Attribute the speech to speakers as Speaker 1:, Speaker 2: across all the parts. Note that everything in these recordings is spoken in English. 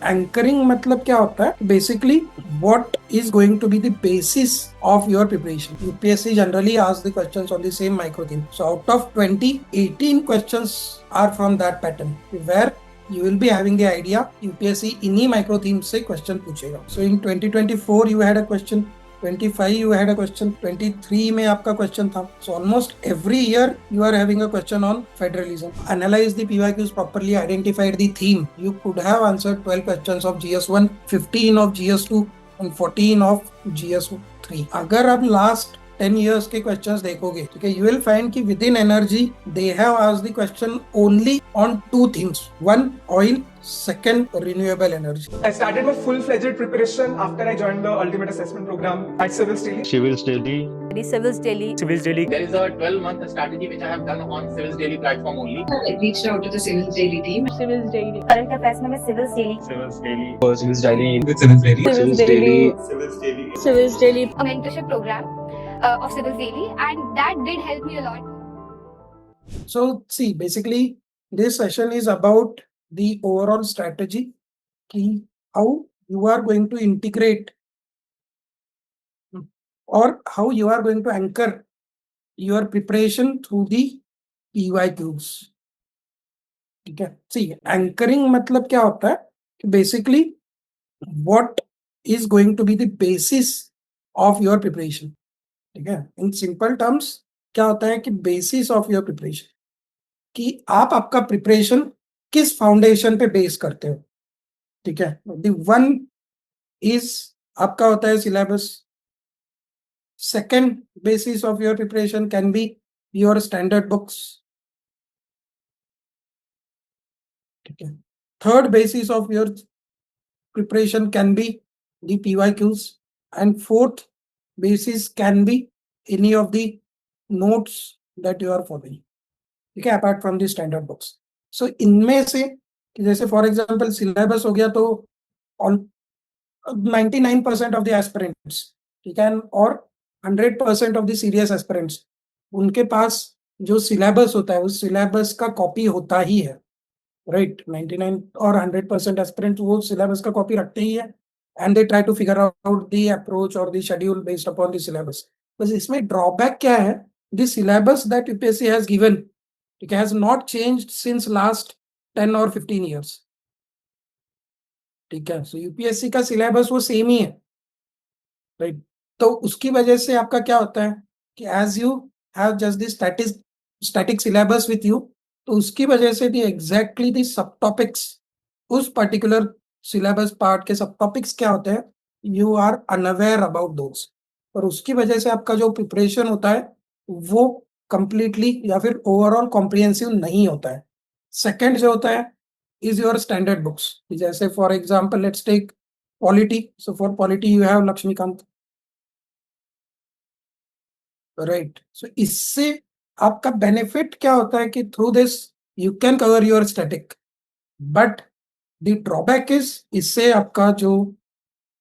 Speaker 1: Anchoring मतलब क्या होता है? Basically what is going to be the basis of your preparation. UPSC generally asks the questions on the same micro theme. So out of 20, 18 questions are from that pattern where you will be having the idea UPSC इन्हीं micro themes से question पूछेगा. So in 2024 you had a question, 25 you had a question, 23 में आपका question था. So almost every year you are having a question on federalism. Analyze the PYQs properly, identified the theme. You could have answered 12 questions of GS1, 15 of GS2 and 14 of GS3. अगर आप last 10 years के questions देखोगे, ठीक है, you will find कि within energy they have asked the question only on two themes. One, oil. Second, renewable energy.
Speaker 2: I started my full-fledged preparation after I joined the ultimate assessment program at Civilsdaily.
Speaker 3: Civilsdaily.
Speaker 4: There is a 12-month strategy which I have done on Civilsdaily platform only.
Speaker 5: I reached out to the Civilsdaily team.
Speaker 3: Civilsdaily. Current affairs में Civilsdaily.
Speaker 4: Civilsdaily.
Speaker 3: A mentorship program of Civilsdaily, and that did help me a lot.
Speaker 1: So see, basically this session is about the overall strategy, how you are going to integrate or how you are going to anchor your preparation through the PYQs. ठीक है, see, anchoring मतलब क्या होता है कि basically what is going to be the basis of your preparation. ठीक है, in simple terms क्या होता है कि basis of your preparation, कि आप आपका प्रिपरेशन किस फाउंडेशन पे बेस करते हो. ठीक है, द वन इज आपका होता है syllabus. Second basis of your preparation can be your standard books. ठीक है, third basis of your preparation can be the PYQs and fourth basis can be any of the notes that you are following. ठीक है, apart from the standard books. So इनमें से जैसे for example syllabus हो गया तो on 99% of the aspirants, ठीक है, और 100% ऑफ द सीरियस एस्पिरेंट्स, उनके पास जो सिलेबस होता है उस सिलेबस का कॉपी होता ही है. राइट, 99 और 100% एस्पिरेंट्स वो सिलेबस का कॉपी रखते ही है and they try to figure out the approach और the schedule based upon the syllabus. बस इसमें ड्रॉबैक क्या है? The syllabus that UPSC has given, ठीक है, has not changed since last 10 और 15 years. ठीक है, सो यूपीएससी का सिलेबस वो सेम ही है. राइट, तो उसकी वजह से आपका क्या होता है कि as you have just the static syllabus with you, तो उसकी वजह से दी एग्जैक्टली दी सब टॉपिक्स, उस पर्टिकुलर सिलेबस पार्ट के सब टॉपिक्स क्या होते हैं, you are unaware about those, और उसकी वजह से आपका जो प्रिपरेशन होता है वो कंप्लीटली या फिर ओवरऑल कॉम्प्रिहेंसिव नहीं होता है. सेकंड जो होता है is your standard books. जैसे for example, let's take polity. So for polity you have Lakshmikant. Right. So इससे आपका benefit क्या होता है कि through this you can cover your static. But the drawback is इससे आपका जो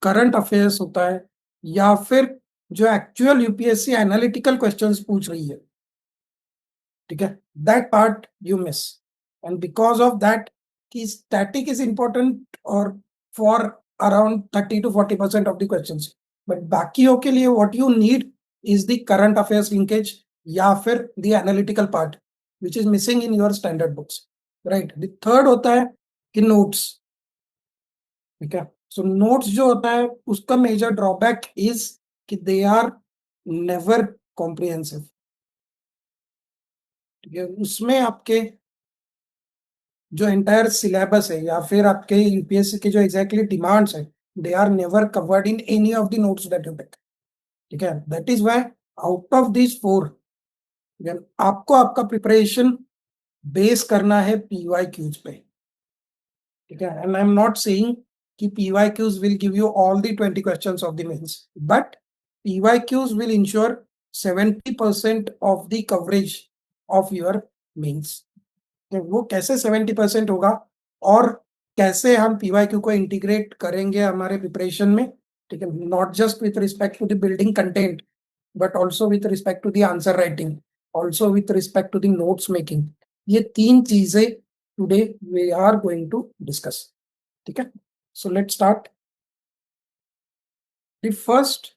Speaker 1: current affairs होता है या फिर जो actual UPSC analytical questions पूछ रही है, ठीक है, that part you miss. And because of that, कि static is important और for around 30 to 40% of the questions, but बाकियों के लिए what you need is the current affairs linkage या फिर the analytical part which is missing in your standard books. Right. The third होता है कि notes. ठीक है, so notes जो होता है उसका major drawback is कि they are never comprehensive. ठीक है, उसमें आपके जो एंटायर सिलेबस है या फिर आपके यूपीएससी के जो एग्जैक्टली डिमांड्स है, they are never covered in any of the notes that you pick. ठीक है, that is why out of this 4 आपको आपका प्रिपरेशन बेस करना है PYQs पे. ठीक है, and I am not saying कि PYQs will give you all the 20 questions of the mains, but PYQs will ensure 70% of the coverage of your mains. वो कैसे 70% होगा और कैसे हम PYQ को इंटीग्रेट करेंगे हमारे प्रिपरेशन में, ठीक है, not just with respect to the building content but also with respect to the answer writing, also with respect to the notes making. ये 3 चीजें today we are going to discuss. ठीक है, So let's start. The first,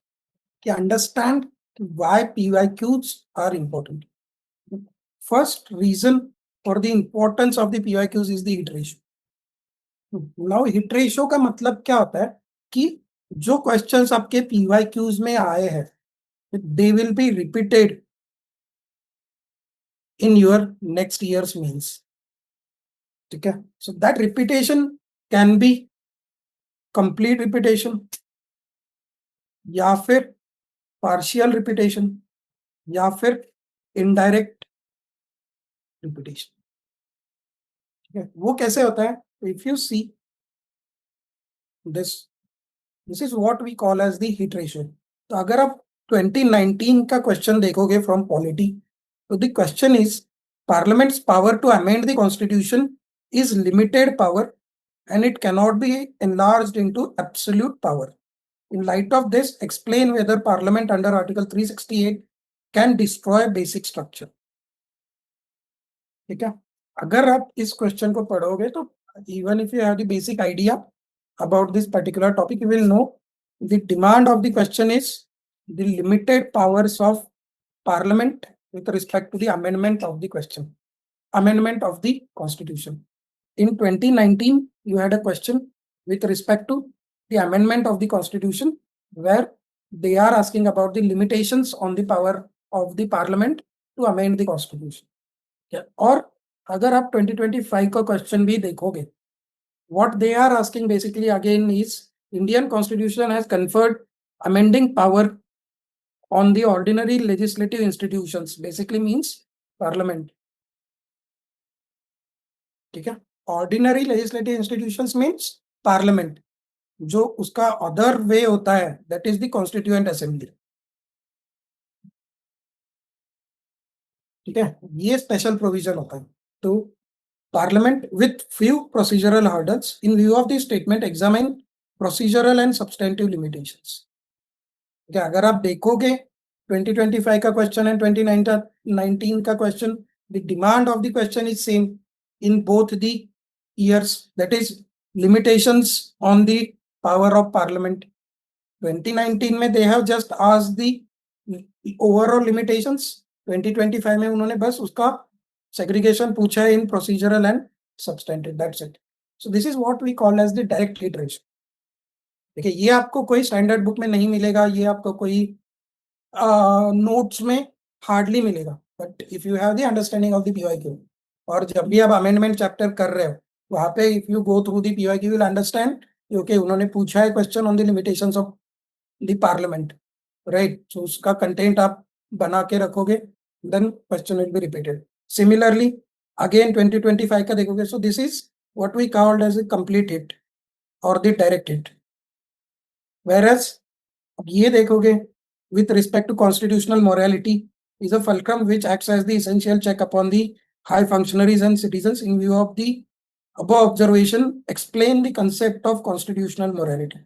Speaker 1: to understand why PYQs are important. First reason for the importance of the PYQs is the hit ratio. Now hit ratio का मतलब क्या होता है कि जो questions आपके PYQs में आए हैं, they will be repeated in your next year's means. ठीक है, so that repetition can be complete repetition या फिर partial repetition या फिर indirect repetition. ठीक है, वो कैसे होता है? If you see this is what we call as the hit ratio. तो अगर आप 2019 का क्वेश्चन देखोगे फ्रॉम पॉलिटी, तो the question is parliament's power to amend the constitution is limited power and it cannot be enlarged into absolute power. In light of this, explain whether Parliament under Article 368 can destroy basic structure. ठीक है, अगर आप इस question को पढ़ोगे तो even if you have the basic idea about this particular topic, you will know the demand of the question is the limited powers of Parliament with respect to the amendment of the question, amendment of the Constitution. In 2019, you had a question with respect to the amendment of the Constitution, where they are asking about the limitations on the power of the Parliament to amend the Constitution. और अगर आप 2025 का question भी देखोगे, what they are asking basically again is Indian Constitution has conferred amending power on the ordinary legislative institutions, basically means Parliament. ठीक है, ordinary legislative institutions means parliament, जो उसका अदर वे होता है that is the constituent assembly. ठीक है, ये special provision होता है. तो parliament with few procedural hurdles in view of the statement examine procedural and substantive limitations. ठीक है, अगर आप देखोगे 2025 का क्वेश्चन एंड 2019 का question, the demand of the question is same in both the years, that is limitations on the power of Parliament. 2019 में they have just asked the overall limitations, 2025 में उन्होंने बस उसका segregation पूछा है in procedural and substantive, that's it. So this is what we call as the direct hit ratio. देखिए, ये आपको कोई स्टैंडर्ड बुक में नहीं मिलेगा, ये आपको कोई नोट्स में हार्डली मिलेगा, but if you have the understanding of the PYQ, और जब भी आप अमेंडमेंट चैप्टर कर रहे हो वहां पे if you go through the PYQ you will understand okay उन्होंने पूछा है question on the limitations of the parliament, right. So उसका कंटेंट आप बना के रखोगे, then question will be repeated. Similarly again 2025 का देखोगे, so this is what we called as a complete hit or the direct hit. Whereas ये देखोगे with respect to constitutional morality is a fulcrum which acts as the essential check upon the high functionaries and citizens. In view of the above observation, explain the concept of constitutional morality.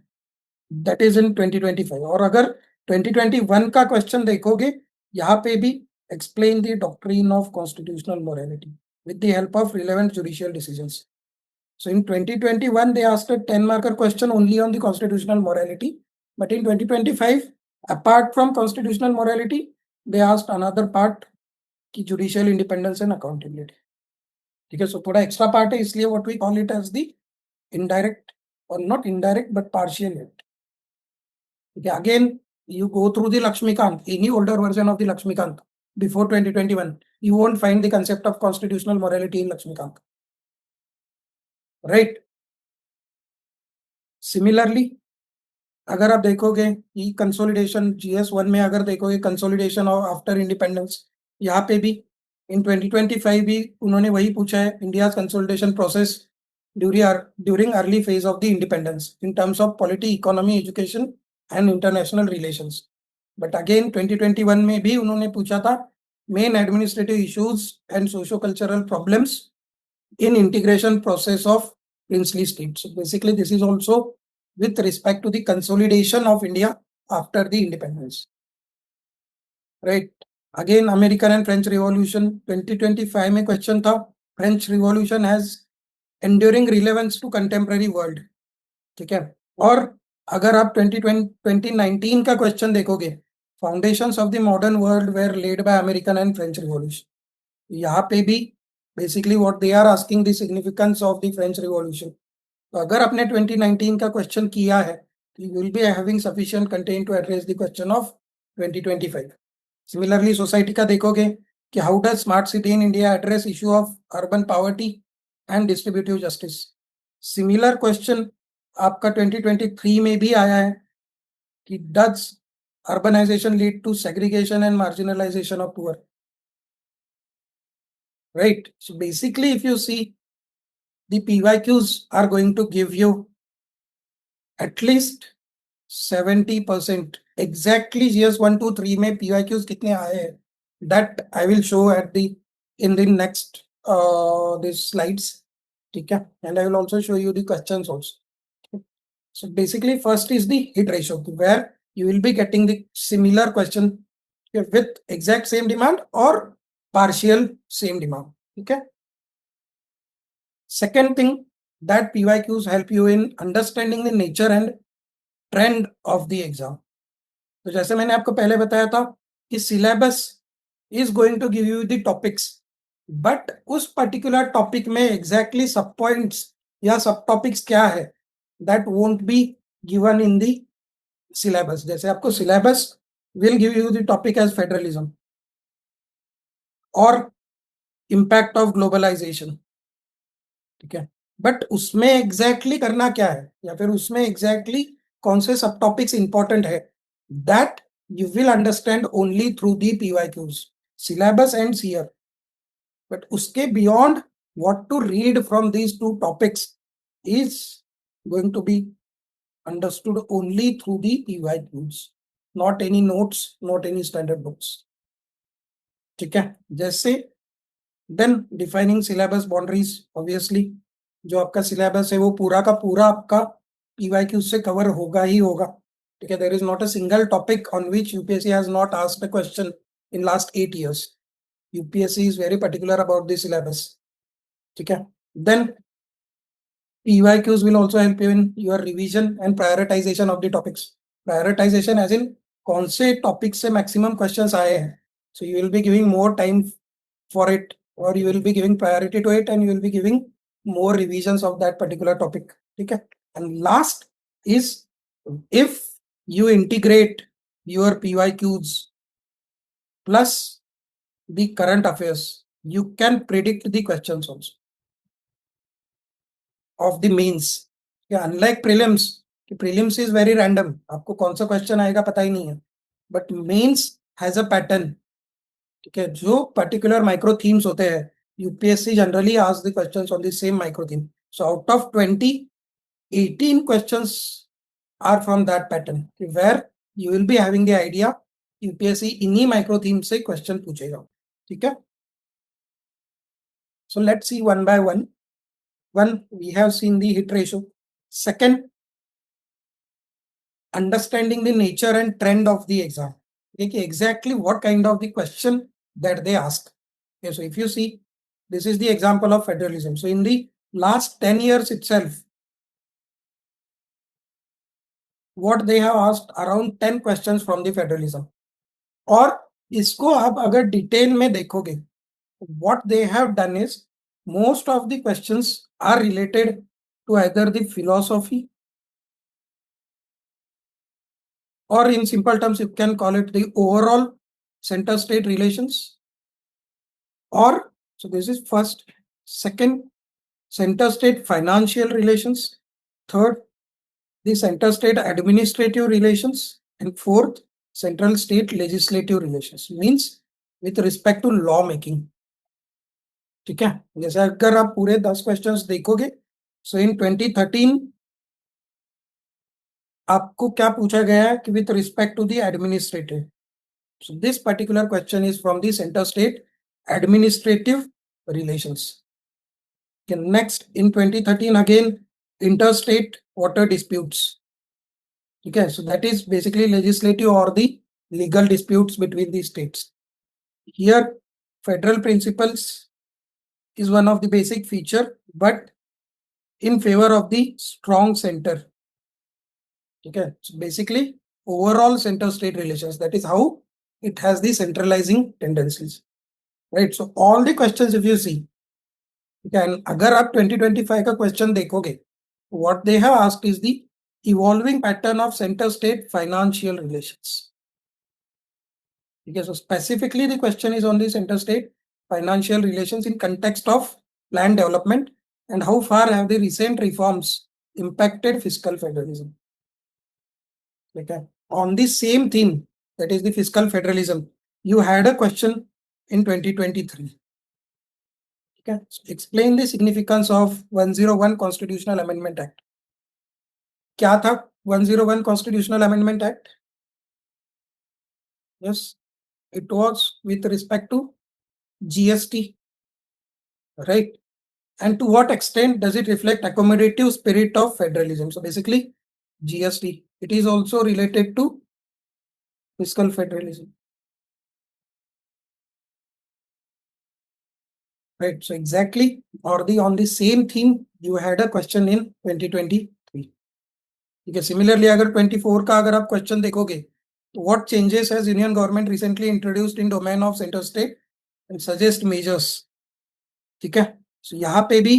Speaker 1: That is in 2025. और अगर 2021 का question देखोगे, यहाँ पे भी explain the doctrine of constitutional morality with the help of relevant judicial decisions. So in 2021 they asked a 10-marker question only on the constitutional morality, but in 2025 apart from constitutional morality they asked another part की judicial independence and accountability. ठीक है, so थोड़ा extra part है, इसलिए what we call it as the indirect or not indirect but partial hit. ठीक है, again you go through the Laxmikanth, any older version of the Laxmikanth before 2021, you won't find the concept of constitutional morality in Lakshmikant, right? Similarly, अगर आप देखोगे कि consolidation GS1 में अगर देखोगे consolidation after independence, यहाँ पे भी इन 2025 भी उन्होंने वही पूछा है, India consolidation process during early phase of the independence in terms of polity, economy, education and international relations. But again 2021 में भी उन्होंने पूछा था main administrative issues and socio cultural problems in integration process of princely states. So basically this is also with respect to the consolidation of India after the independence, right? Again, American and French Revolution 2025 में question था, French Revolution has enduring relevance to contemporary world. ठीक है। और अगर आप 2019 का question देखोगे, foundations of the modern world were led by American and French revolution, यहाँ पे भी basically what they are asking the significance of the French revolution. तो अगर आपने 2019 का क्वेश्चन किया है तो you will be having sufficient content to address the question of 2025। Similarly society का देखोगे कि how does smart city in India address issue of urban poverty and distributive justice. Similar question आपका 2023 में भी आया है कि does urbanization lead to segregation and marginalization of poor, right? So basically if you see, the PYQs are going to give you at least 70%. Exactly GS 1 2 3 में PYQs कितने आए हैं, that I will show at the in the next these slides, ठीक है, and I will also show you the questions also. So basically first is the hit ratio, where you will be getting the similar question with exact same demand or partial same demand. Okay. Second thing that PYQs help you in understanding the nature and trend of the exam. तो जैसे मैंने आपको पहले बताया था कि syllabus is going to give you the topics, but उस particular topic में exactly sub points या sub topics क्या है, that won't be given in the syllabus. जैसे आपको syllabus will give you the topic as federalism और impact of globalization, ठीक है, बट उसमें एग्जैक्टली करना क्या है या फिर उसमें एग्जैक्टली कौन से सब टॉपिक्स इंपॉर्टेंट है, that you will understand only through the PYQs, syllabus and सीयर। बट उसके beyond what to read from these two topics is going to be understood only through the PYQs, not any notes, not any standard books, ठीक है। जैसे then defining syllabus boundaries, obviously जो आपका syllabus है वो पूरा का पूरा आपका PYQ से कवर होगा ही होगा, ठीक है। There is not a single topic on which UPSC has not asked a question in last 8 years. UPSC is very particular about the syllabus, ठीक है। Then PYQs will also help you in your revision and prioritization of the topics. Prioritization as in कौन से topic से maximum questions आए हैं, so you will be giving more time for it, or you will be giving priority to it, and you will be giving more revisions of that particular topic, ठीक है। And last is, if you integrate your PYQs plus the current affairs, you can predict the questions also of the mains. Unlike prelims, prelims is very random, आपको कौन सा question आएगा पता ही नहीं है, but mains has a pattern, ठीक है। जो पर्टिकुलर माइक्रो थीम्स होते हैं, UPSC generally ask the questions on the same micro theme, so out of 20, 18 questions are from that pattern, where you will be having the idea UPSC इन्हीं micro theme से क्वेश्चन पूछेगा, ठीक है। So let's see one by one. One, we have seen the hit ratio. Second, understanding the nature and trend of the exam. Okay, exactly what kind of the question that they ask. Okay, so if you see, this is the example of federalism. So in the last 10 years itself, what they have asked around 10 questions from the federalism. और इसको आप अगर detail में देखोगे, what they have done is, most of the questions are related to either the philosophy, or in simple terms you can call it the overall center state relations, or, so this is first. Second, center state financial relations. Third, the center state administrative relations. And fourth, central state legislative relations, means with respect to law making, ठीक है। जैसे अगर आप पूरे 10 questions देखोगे, सो इन 2013 आपको क्या पूछा गया है कि with respect to the administrative, so this particular question is from the centre state administrative relations. Next, in 2013 again interstate water disputes, ठीक है। So that is basically legislative or the legal disputes between the states. Here federal principles is one of the basic feature, but in favor of the strong center, ठीक है, basically overall centre state relations, that is how it has the centralizing tendencies, right? So all the questions if you see, and अगर आप 2025 का question देखोगे, what they have asked is the evolving pattern of center state financial relations. Okay, so specifically the question is on the center state financial relations in context of planned development and how far have the recent reforms impacted fiscal federalism. Okay, on the same theme, that is the fiscal federalism, you had a question in 2023. Okay, so explain the significance of 101 Constitutional Amendment Act. क्या था 101 Constitutional Amendment Act? Yes, it was with respect to GST, right? And to what extent does it reflect accommodative spirit of federalism? So basically, GST, it is also related to fiscal federalism, right? So exactly, or on the same theme, you had a question in 2023. ठीक है, similarly अगर 24 का अगर आप question देखोगे, तो what changes has union government recently introduced in domain of centre state and suggest measures. ठीक है, सो यहाँ पे भी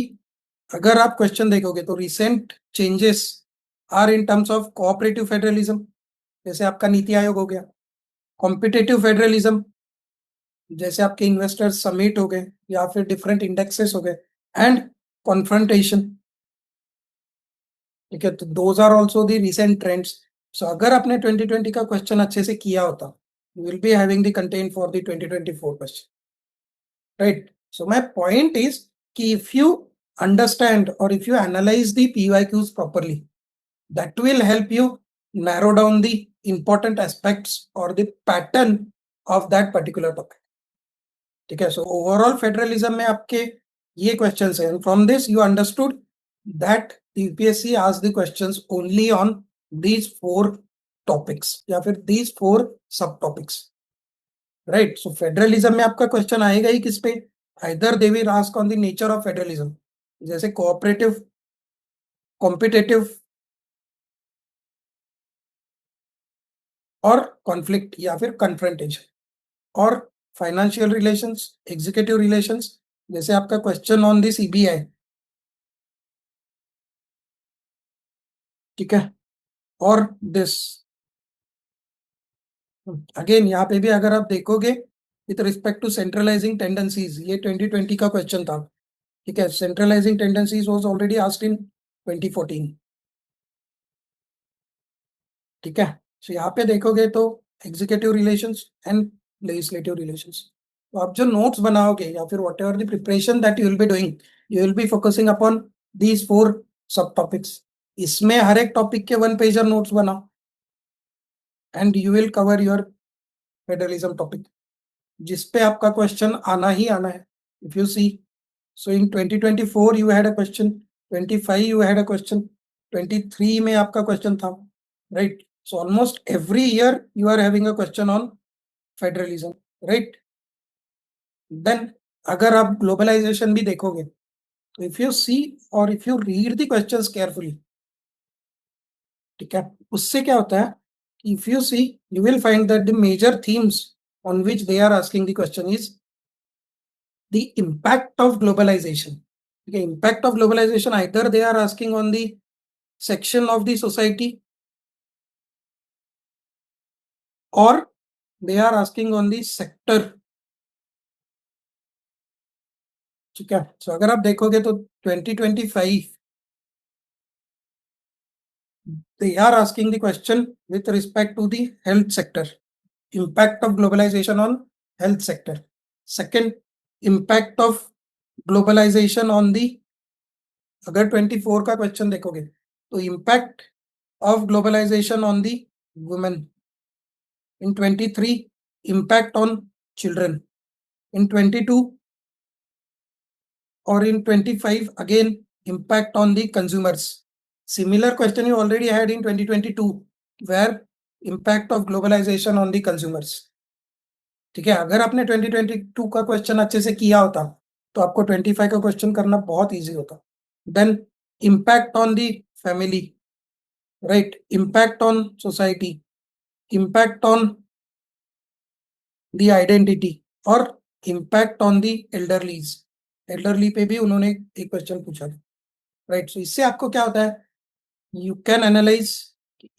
Speaker 1: अगर आप क्वेश्चन देखोगे तो recent changes are in terms of cooperative federalism, जैसे आपका नीति आयोग हो गया, कॉम्पिटिटिव फेडरलिज्म, जैसे आपके इन्वेस्टर्स समिट हो गए या फिर डिफरेंट इंडेक्सेस हो गए, एंड कॉन्फ्रंटेशन. ठीक है, तो those are also the recent trends. So अगर आपने 2020 का क्वेश्चन अच्छे से किया होता, you will be having the content for the 2024 question, right? So my point is कि if you understand or if you analyze the PYQs properly, that will help you narrow down the important aspects or the pattern of that particular topic. ठीक है, so overall federalism में आपके ये questions हैं, and from this you understood that the UPSC asked the questions only on these 4 topics या फिर these 4 subtopics, right? So federalism में आपका क्वेश्चन आएगा ही किस पे? Either they will ask on the nature of federalism, जैसे cooperative, competitive और conflict या फिर कन्फ्रंटेशन, और फाइनेंशियल रिलेशंस, एग्जीक्यूटिव रिलेशंस, जैसे आपका क्वेश्चन ऑन दी CBI. ठीक है, और दिस अगेन यहाँ पे भी अगर आप देखोगे with respect to centralising tendencies, ये 2020 का क्वेश्चन था. ठीक है, centralising tendencies was already asked in 2014. ठीक है, सो यहाँ पे देखोगे तो executive relations and legislative relations. तो आप जो नोट्स बनाओगे या फिर whatever the preparation that you will be doing, you will be focusing upon these 4 sub topics. इसमें हर एक टॉपिक के 1 पेजर नोट्स बनाओ and you will cover your federalism topic, जिसपे आपका क्वेश्चन आना ही आना है. If you see, so in 2024 you had a question, 25 you had a question, 23 में आपका क्वेश्चन था, right? So almost every year you are having a question on federalism, right? Then अगर आप globalization भी देखोगे, तो if you see or if you read the questions carefully, ठीक है, उससे क्या होता है? If you see, you will find that the major themes on which they are asking the question is the impact of globalization. Okay, impact of globalization, either they are asking on the section of the society or they are asking on the sector. ठीक है, सो अगर आप देखोगे तो 2025 they are asking the question with respect to the health sector, impact of globalization on health sector. Second, impact of globalization on the, अगर 24 का question देखोगे तो impact of globalization on the women. In 23, impact on children. In 22 or in 25, again impact on the consumers. Similar question you already had in 2022, where impact of globalization on the consumers. ठीक है, अगर आपने 2022 का question अच्छे से किया होता तो आपको 25 का क्वेश्चन करना बहुत इजी होता. Then impact on the family, right? Impact on society, impact on the identity और impact on the elderlies. elderly पे भी उन्होंने एक क्वेश्चन पूछा था, राइट? सो इससे आपको क्या होता है, यू कैन एनालाइज,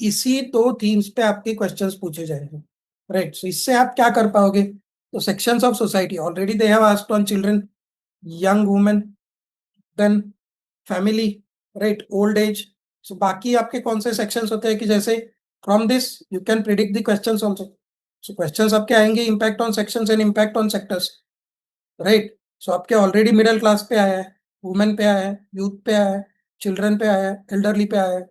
Speaker 1: इसी दो थीम्स पे आपके क्वेश्चंस पूछे जाएंगे, राइट? सो इससे आप क्या कर पाओगे, तो sections of society already they have asked on children, young women, then family, right, old age. So बाकी आपके कौन से सेक्शंस होते हैं कि जैसे from this you can predict the questions also. So questions आपके आएंगे impact on sections and impact on sectors, right? So आपके ऑलरेडी मिडिल क्लास पे आया है, वुमेन पे आया है, यूथ पे आया है, चिल्ड्रन पे आया है, एल्डरली पे आया है,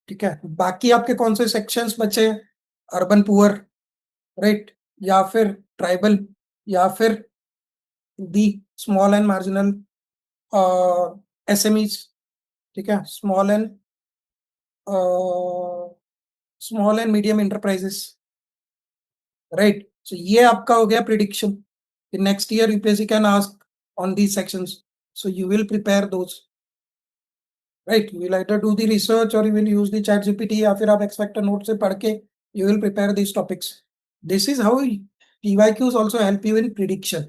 Speaker 1: ठीक है? बाकी आपके कौन से सेक्शंस बचे हैं, अर्बन पुअर, राइट, या फिर ट्राइबल, या फिर the small and marginal SMEs, ठीक है, small and medium enterprises, right? So ये आपका हो गया prediction. Next year UPSC can ask on these sections, so you will prepare those, right? You will either do the research और you will use the chat GPT, या फिर आप expect note से पढ़ के you will prepare these topics. This is how PYQs also help you in prediction,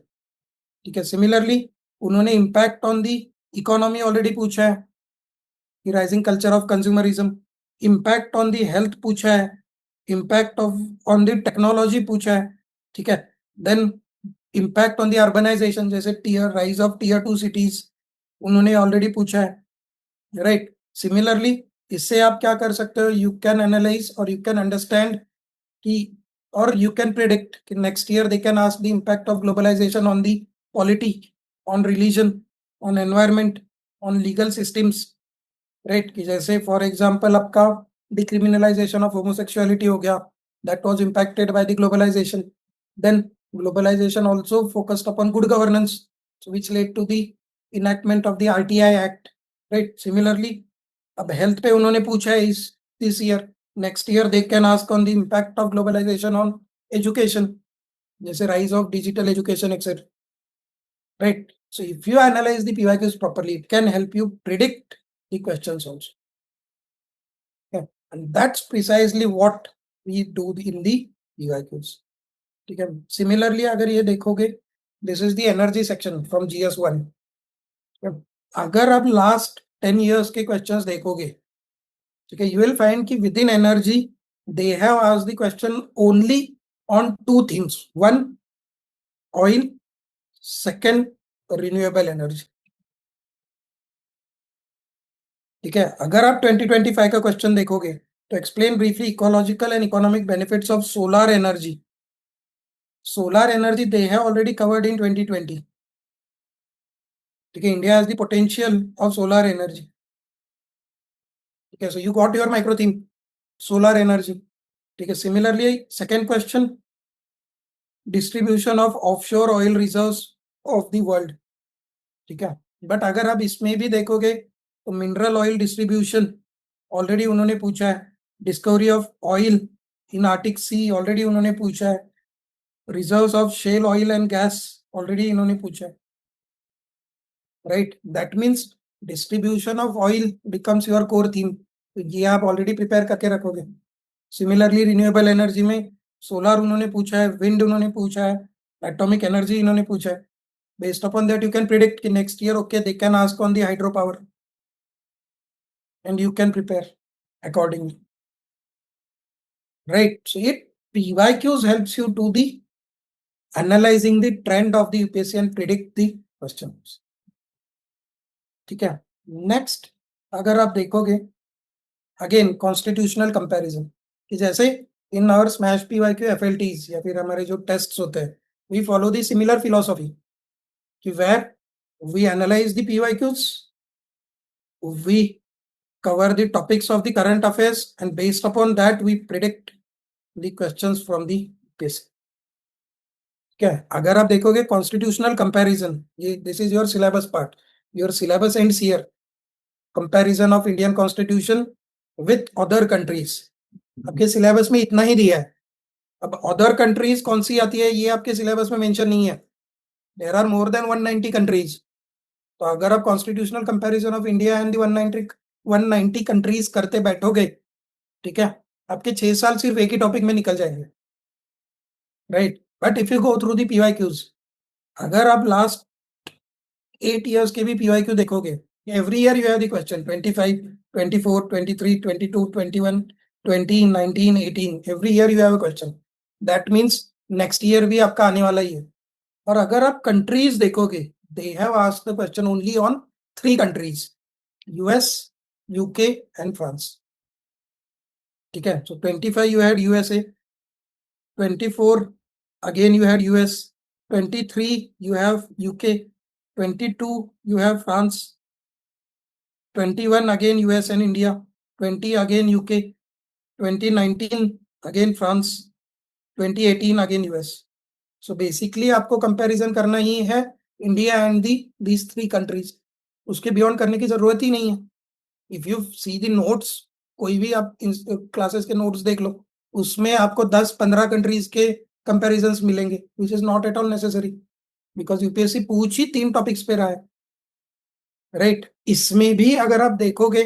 Speaker 1: ठीक है? Similarly उन्होंने impact on the economy already पूछा है, कि rising culture of consumerism. Impact on the health पूछा है, impact of on the technology पूछा है, ठीक है? देन इम्पैक्ट ऑन दी अर्बनाइजेशन, जैसे राइज ऑफ टीयर 2 सिटीज उन्होंने ऑलरेडी पूछा है, राइट? सिमिलरली इससे आप क्या कर सकते हो, यू कैन एनालाइज और यू कैन अंडरस्टैंड कि, और you can predict कि next year they can ask the impact of globalization on the polity, on religion, on environment, on legal systems, right? कि जैसे for example आपका decriminalization of homosexuality हो गया, that was impacted by the globalization. Then globalization also focused upon good governance, so which led to the enactment of the RTI Act, right? Similarly अब health पे उन्होंने पूछा है this year. Next year they can ask on the impact of globalization on education, जैसे rise of digital education etc, right? So if you analyze the PYQs properly, it can help you predict the questions also, okay? And that's precisely what we do in the PYQs, ठीक है? Similarly अगर ये देखोगे, this is the energy section from GS1. अगर आप last 10 years के questions देखोगे, ठीक है, you will find कि within energy they have asked the question only on two things. One, oil. Second, renewable energy. ठीक है, अगर आप 2025 का क्वेश्चन देखोगे तो explain briefly ecological and economic benefits of solar energy. Solar energy they have already covered in 2020. ठीक है, India has the potential of solar energy. ठीक है, so you got your micro theme, solar energy. ठीक है, similarly second question, distribution of offshore oil reserves of the world, ठीक है? But अगर आप इसमें भी देखोगे तो मिनरल ऑयल डिस्ट्रीब्यूशन ऑलरेडी उन्होंने पूछा है, discovery of oil in Arctic sea already उन्होंने पूछा है, reserves of shale oil and gas already इन्होंने पूछा है, right? That means distribution of oil becomes your core theme, तो ये आप ऑलरेडी प्रिपेयर करके रखोगे. सिमिलरली रिन्यूएबल एनर्जी में सोलर उन्होंने पूछा है, विंड उन्होंने पूछा है, एटॉमिक एनर्जी इन्होंने पूछा है. Based upon that, you can predict कि next year, okay, they can ask on the hydropower, and you can prepare accordingly, right? So it PYQs helps you to the analyzing the trend of the UPSC and predict the questions, ठीक है? Next, अगर आप देखोगे again constitutional comparison, कि जैसे in our smash PYQ FLTs या फिर हमारे जो tests होते हैं, we follow the similar philosophy, कि where we analyze the PYQs, we cover the topics of the current affairs, and based upon that we predict the questions from the UPSC. क्या अगर आप देखोगे कॉन्स्टिट्यूशनल कंपैरिजन, ये this is your syllabus part, your syllabus ends here, comparison of Indian constitution with other countries. आपके syllabus में इतना ही दिया है. अब अदर कंट्रीज कौन सी आती है ये आपके सिलेबस में मेंशन नहीं है. There are more than 190 countries. तो अगर आप constitutional comparison of India and the 190 countries करते बैठोगे, ठीक है, आपके 6 साल सिर्फ एक ही टॉपिक में निकल जाएंगे, right. But if you go through the PYQs, अगर आप लास्ट 8 years के भी PYQ देखोगे, every year you have the question 25, 24, 23, 22, 21, 20, 19, 18, every year you have a question. That means next year भी आपका आने वाला ही है। और अगर आप कंट्रीज देखोगे, they have asked the question only on 3 countries, US, UK and France, ठीक है। So 25 you had USA, 24 again you had US, 23 you have UK, 22 you have France, 21 again US and India, 20 again UK, 2019 again France, 2018 again US. So basically आपको comparison करना ही है India and these 3 countries, उसके beyond करने की जरूरत ही नहीं है। If you see the notes, कोई भी आप क्लासेस के नोट्स देख लो, उसमें आपको 10-15 कंट्रीज के कंपैरिजंस मिलेंगे, which is not at all necessary, because UPSC पूछ ही 3 टॉपिक्स पे रहा है, राइट। इसमें भी अगर आप देखोगे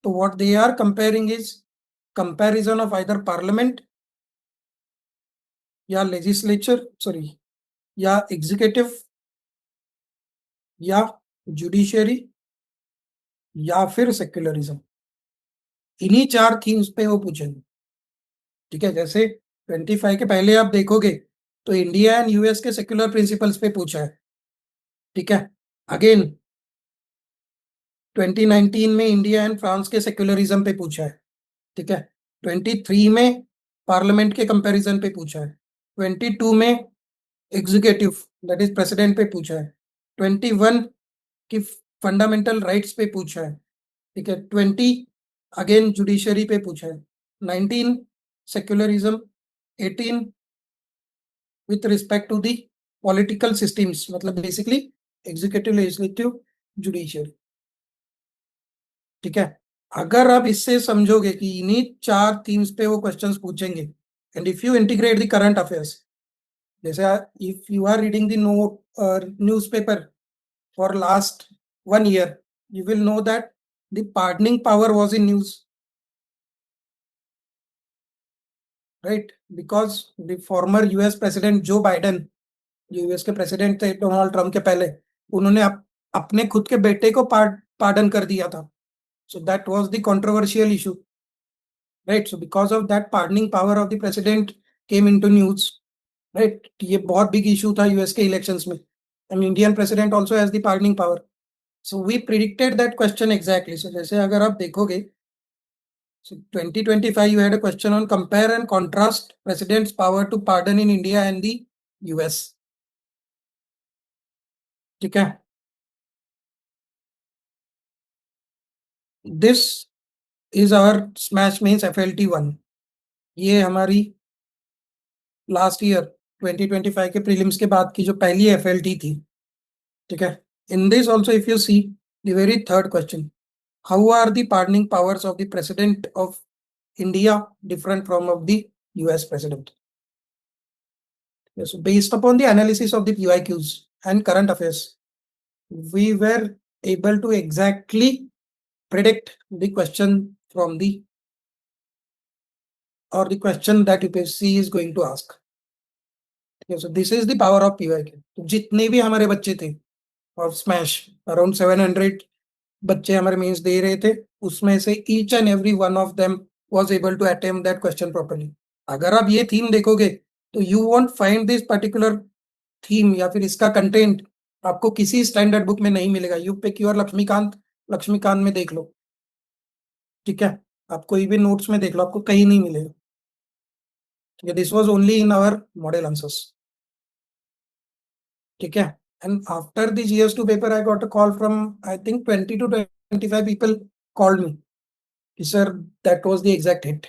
Speaker 1: तो what they are comparing is comparison of either parliament या लेजिस्लेचर, सॉरी, या एग्जीक्यूटिव या जुडिशियरी या फिर सेक्युलरिज्म, इन्हीं 4 थीम्स पे वो पूछेंगे, ठीक है। जैसे 25 के पहले आप देखोगे तो इंडिया एंड यूएस के सेक्युलर प्रिंसिपल्स पे पूछा है, ठीक है। अगेन 2019 में इंडिया एंड फ्रांस के सेक्युलरिज्म पे पूछा है, ठीक है। 23 में पार्लियामेंट के कंपैरिजन पे पूछा है, 22 में एग्जीक्यूटिव दैट इज प्रेसिडेंट पे पूछा है, 21 की फंडामेंटल राइट्स पे पूछा है, ठीक है। 20 अगेन जुडिशरी पे पूछा है, 19 secularism, 18 with respect to the political systems, मतलब बेसिकली एग्जीक्यूटिव, लेजिस्लेटिव, जुडिशियरी, ठीक है। अगर आप इससे समझोगे कि इन्हीं 4 थीम्स पे वो क्वेश्चंस पूछेंगे, and if you integrate the current affairs, जैसे if you are reading the note newspaper for last 1 year, you will know that the pardoning power was in news, right? Because the former US president Joe Biden, जो US के president थे Donald Trump के पहले, उन्होंने अपने खुद के बेटे को पार्डन कर दिया था। So that was the controversial issue, right. So because of that pardoning power of the president came into news, right. ये बहुत बिग इशू था यूएस के इलेक्शंस में, and Indian president also has the pardoning power. So we predicted that question exactly. So जैसे अगर आप देखोगे, so 2025 you had a question on compare and contrast president's power to pardon in India and the US, ठीक है। This is our smash means FLT1, ये हमारी last year 2025 के prelims के बाद की जो पहली FLT थी, ठीक है। In this also if you see the very third question, how are the pardoning powers of the president of India different from of the US president? Yes, based upon the analysis of the PYQs and current affairs, we were able to exactly predict the question from the or the question that UPSC is going to ask. Okay, so this is the power of PYQ. तो जितने भी हमारे बच्चे थे और smash around 700 बच्चे हमारे mains दे रहे थे, उसमें से each and every one of them was able to attempt that question properly. अगर आप ये थीम देखोगे तो you won't find this particular theme या फिर इसका कंटेंट आपको किसी स्टैंडर्ड बुक में नहीं मिलेगा। यूपीक्यू और लक्ष्मीकांत में देख लो, ठीक है। आप कोई भी नोट्स में देख लो, आपको कहीं नहीं मिलेगा, ठीक है। This was only in our model answers, ठीक है। And after the GS2 paper I got a call from I think 20 to 25 people called me कि sir that was the exact hit,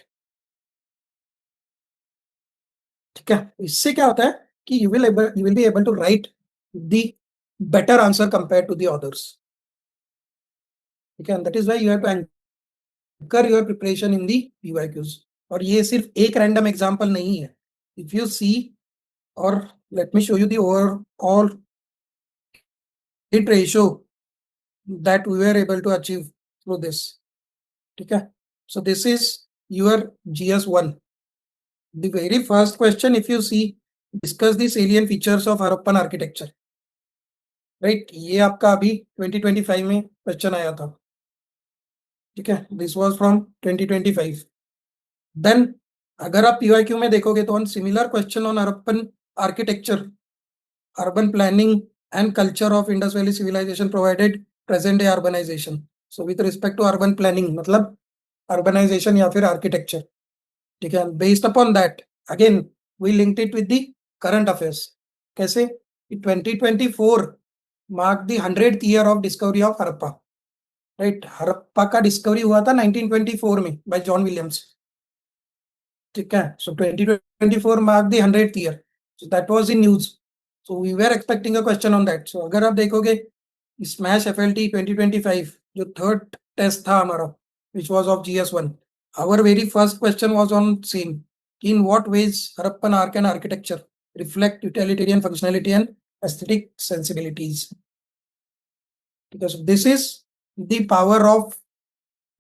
Speaker 1: ठीक है। इससे क्या होता है कि you will be able to write the better answer compare to the others, ठीक है। That is why you have to anchor your preparation in the PYQs। और ये सिर्फ एक रैंडम एग्जांपल नहीं है। इफ यू सी, और let me show you the overall hit ratio that we were able to achieve through this, ठीक है. So this is your GS1. The very first question, if you see, discuss the salient features of Harappan architecture. Right, ये आपका अभी 2025 में question आया था. ठीक है, दिस वाज फ्रॉम 2025. देन अगर आप PYQ में देखोगे तो on similar question on Harappan architecture, urban planning and culture of Indus Valley civilization provided present day urbanization. So with respect to urban planning मतलब urbanization या फिर architecture. ठीक है, based upon that again we linked it with the current affairs. कैसे? 2024 marked the 100th year of discovery of Harappa. Right, Harappa का discovery हुआ था 1924 में by John Williams. ठीक है, so 2024 marked the 100th year. So that was in news. So we were expecting a question on that. So अगर आप देखोगे smash FLT 2025 जो थर्ड टेस्ट था हमारा which was of GS1, our very first question was on same. In what ways Harappan arc and architecture reflect utilitarian functionality and aesthetic sensibilities? Because this is the power of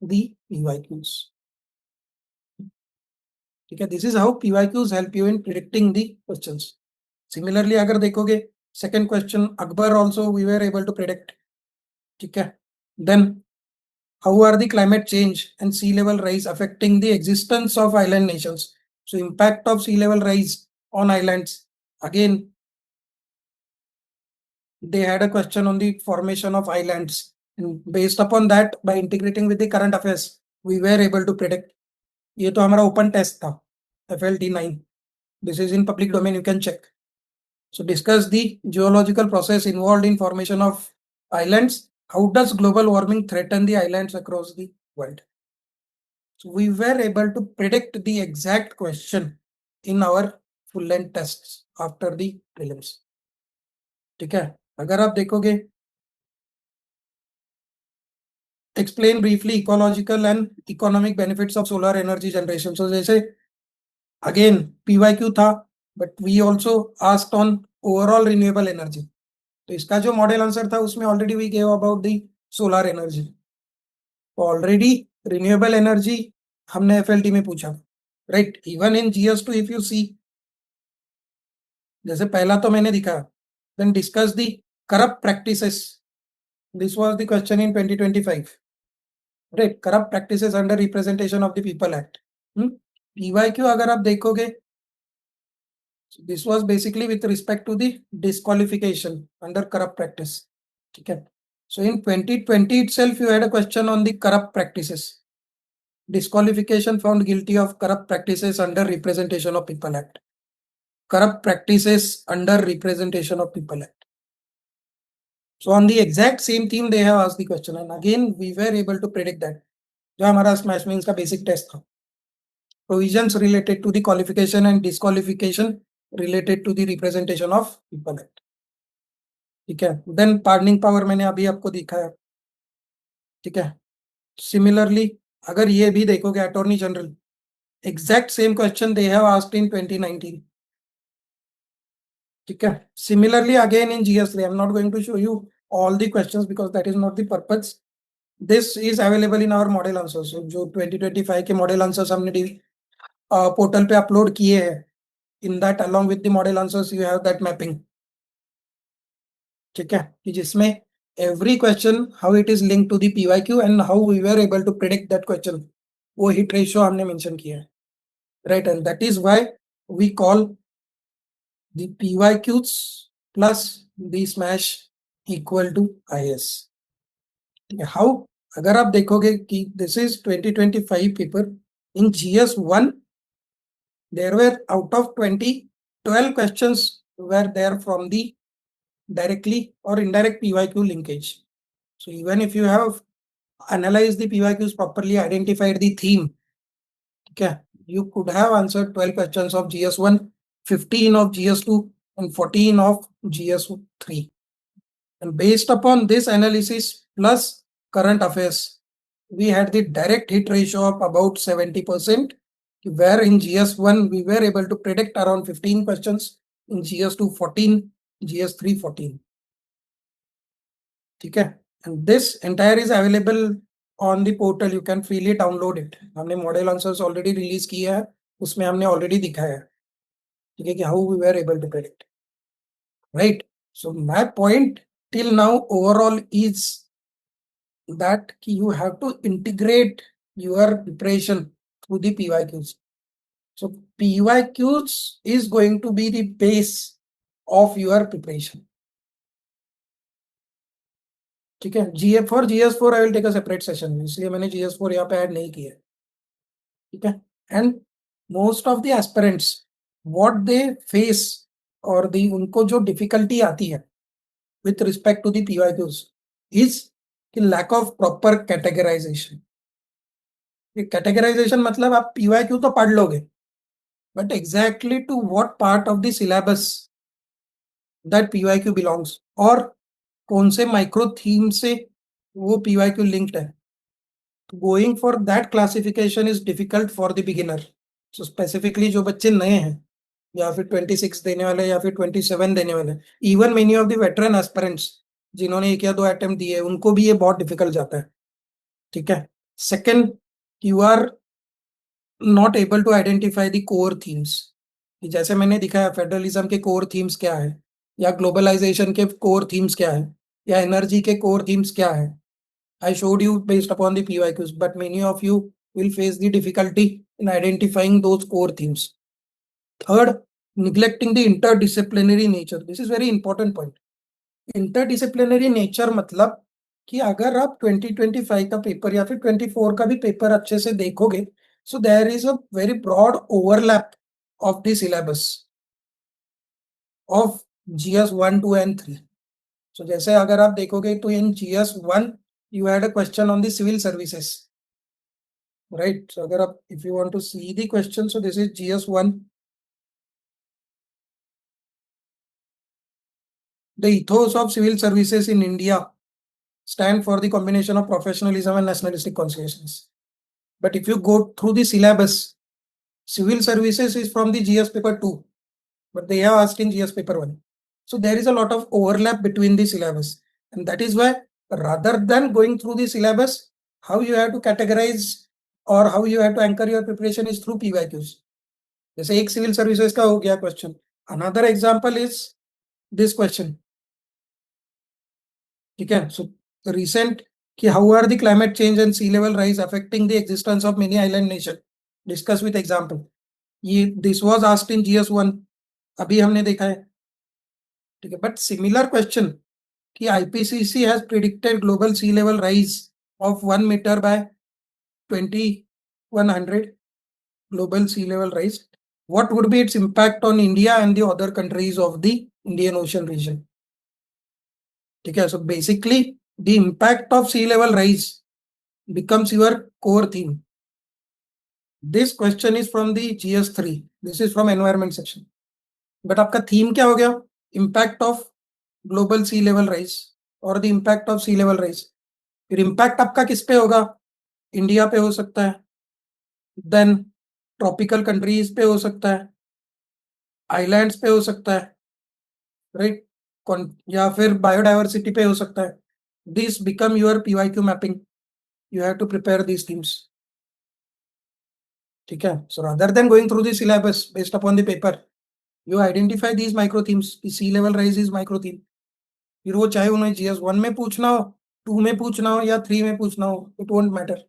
Speaker 1: the PYQs. ठीक है, this is how PYQs help you in predicting the questions. Similarly अगर देखोगे second question Akbar also we were able to predict. ठीक है, then how are the climate change and sea level rise affecting the existence of island nations? So impact of sea level rise on islands, again they had a question on the formation of islands, and based upon that by integrating with the current affairs we were able to predict. ये तो हमारा open test था FLT 9. This is in public domain, you can check. So discuss the geological process involved in formation of islands. How does global warming threaten the islands across the world? So we were able to predict the exact question in our full length tests after the prelims. ठीक है, अगर आप देखोगे explain briefly ecological and economic benefits of solar energy generation. So जैसे again PYQ था but we also asked on overall renewable energy. तो इसका जो मॉडल आंसर था उसमें already we gave about the solar energy. Already renewable energy हमने FLT में पूछा. Right, even in GS2 if you see, जैसे पहला तो मैंने दिखा, then discuss the corrupt practices. This was the question in 2025. Right, corrupt practices under representation of the people act. PYQ अगर आप देखोगे this was basically with respect to the disqualification under corrupt practice. ठीक है, so in 2020 itself you had a question on the corrupt practices. Disqualification found guilty of corrupt practices under representation of people act. Corrupt practices under representation of people act. So on the exact same theme they have asked the question, and again we were able to predict that. जो हमारा smash means का basic test था, provisions related to the qualification and disqualification related to the representation of people act. ठीक है, then pardoning power मैंने अभी आपको दिखाया. ठीक है, सिमिलरली अगर ये भी देखोगे attorney general, exact same question they have asked in 2019. ठीक है, similarly again in GS3 I am not going to show you all the questions because that is not the purpose. This is available in our model answers. जो 2025 के model answers हमने portal पे upload किए हैं, in that along with the model answers you have that mapping. ठीक है, कि जिसमें every question how it is linked to the PYQ and how we were able to predict that question, वो hit ratio हमने mention किया है. Right, and that is why we call the PYQs plus the smash equal to IS. How? अगर आप देखोगे कि this is 2025 paper, in GS1 there were out of 20, 12 questions were there from the directly or indirect PYQ linkage. So even if you have analyzed the PYQs properly, identified the theme, okay, you could have answered 12 questions of GS1, 15 of GS2 and 14 of GS3. And based upon this analysis plus current affairs, we had the direct hit ratio of about 70%, where in GS1 we were able to predict around 15 questions, in GS2 14, GS3 14. ठीक है, and this entire is available on the portal, you can freely download it. हमने model answers already release किए हैं, उसमें हमने already दिखाया है, ठीक है, कि how we were able to predict, right. So my point till now overall is that you have to integrate your preparation through the PYQs. So PYQs is going to be the base of your preparation. ठीक है. GS4 I will take a separate session, इसलिए मैंने GS4 यहाँ पे add नहीं किया. ठीक है. And most of the aspirants what they face और दी उनको जो डिफिकल्टी आती है with respect to the PYQs is lack of proper categorisation. Categorisation मतलब आप PYQ तो पढ़ लोगे, but exactly to what part of the syllabus that PYQ belongs, और कौन से माइक्रो थीम से वो PYQ लिंक्ड है. Going for that classification is difficult for the beginner. So specifically जो बच्चे नए हैं, या फिर 26 देने वाले, या फिर 27 देने वाले, even many of the veteran aspirants जिन्होंने 1 या 2 अटेम्प्ट दिए, उनको भी ये बहुत डिफिकल्ट जाता है. ठीक है. Second, you are not able to identify the core themes. जैसे मैंने दिखाया फेडरलिज्म के कोर थीम्स क्या है, या ग्लोबलाइजेशन के कोर थीम्स क्या है, या एनर्जी के कोर थीम्स क्या है. I showed you based upon the PYQs, but many of you will face the difficulty in identifying those core themes. Third, neglecting the interdisciplinary nature. This is very important point. Interdisciplinary nature मतलब कि अगर आप 2025 का paper या फिर 24 का भी paper अच्छे से देखोगे, so there is a very broad overlap of the syllabus of GS 1, 2 and 3. So जैसे अगर आप देखोगे तो in GS 1 you had a question on the civil services, right? So agar aap, if you want to see the question, so this is GS1. The ethos of civil services in India stand for the combination of professionalism and nationalistic consciousness. But if you go through the syllabus, civil services is from the GS paper 2, but they have asked in GS paper 1. So there is a lot of overlap between the syllabus, and that is why rather than going through the syllabus, how you have to categorize or how you have to anchor your preparation is through PYQs. जैसे एक civil services का हो गया question. Another example is this question. ठीक है. So recent कि how are the climate change and sea level rise affecting the existence of many island nation, discuss with example. ये this was asked in GS1, अभी हमने देखा है. ठीक है. बट सिमिलर क्वेश्चन कि IPCC has predicted global sea level rise of 1 meter by 2100, global sea level rise. What would be its impact on India and the other countries of the Indian Ocean region? Okay, so basically the impact of sea level rise becomes your core theme. This question is from the GS3. This is from environment section. But आपका theme क्या हो गया? Impact of global sea level rise और the impact of sea level rise. फिर impact आपका किस पे होगा? इंडिया पे हो सकता है, देन ट्रॉपिकल कंट्रीज पे हो सकता है, आइलैंड्स पे हो सकता है, राइट, या फिर बायोडाइवर्सिटी पे हो सकता है. This become your PYQ mapping. You have to prepare these themes. ठीक है. So rather than going through the syllabus based upon the paper, you identify these micro themes. Sea level rise is micro theme. फिर वो चाहे उन्हें GS1 में पूछना हो, 2 में पूछना हो या 3 में पूछना हो, it won't matter,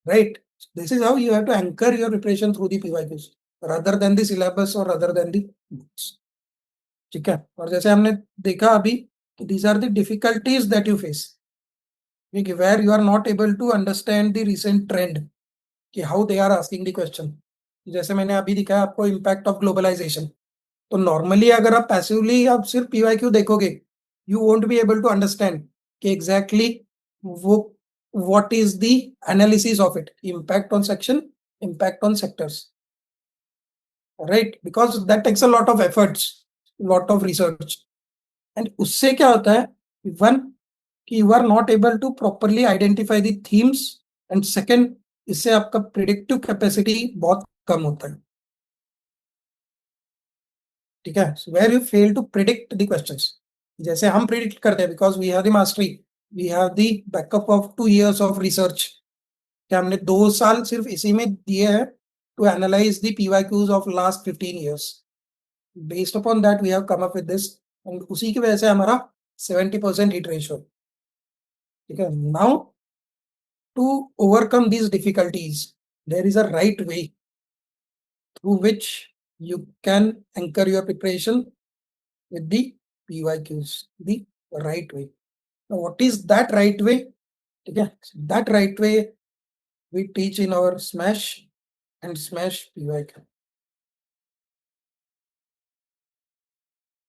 Speaker 1: right? This is how you have to anchor your preparation through the PYQs rather than the syllabus or rather than the books. ठीक है. और जैसे हमने देखा अभी, these are the difficulties that you face, where you are not able to understand the recent trend कि how they are asking the question. जैसे मैंने अभी दिखाया आपको impact of globalization. तो नॉर्मली अगर आप पैसिवली आप सिर्फ PYQ देखोगे, you won't be able to understand कि exactly वो what is the analysis of it, impact on section, impact on sectors, right? Because that takes a lot of efforts, lot of research, and उससे क्या होता है, one कि you are not able to properly identify the themes, and second इससे आपका predictive capacity बहुत कम होता है. ठीक है. So where you fail to predict the questions. जैसे हम predict करते हैं because we have the mastery, we have the backup of 2 years of research, कि हमने 2 साल सिर्फ इसी में दिए हैं to analyse the PYQs of last 15 years. Based upon that, we have come up with this, and उसी की वजह से हमारा 70% हिट रेशियो. ठीक है, now to overcome these difficulties, there is a right way through which you can anchor your preparation with the PYQs, the right way. Now, what is that right way? ठीक है, that right way we teach in our Smash and Smash PYQ.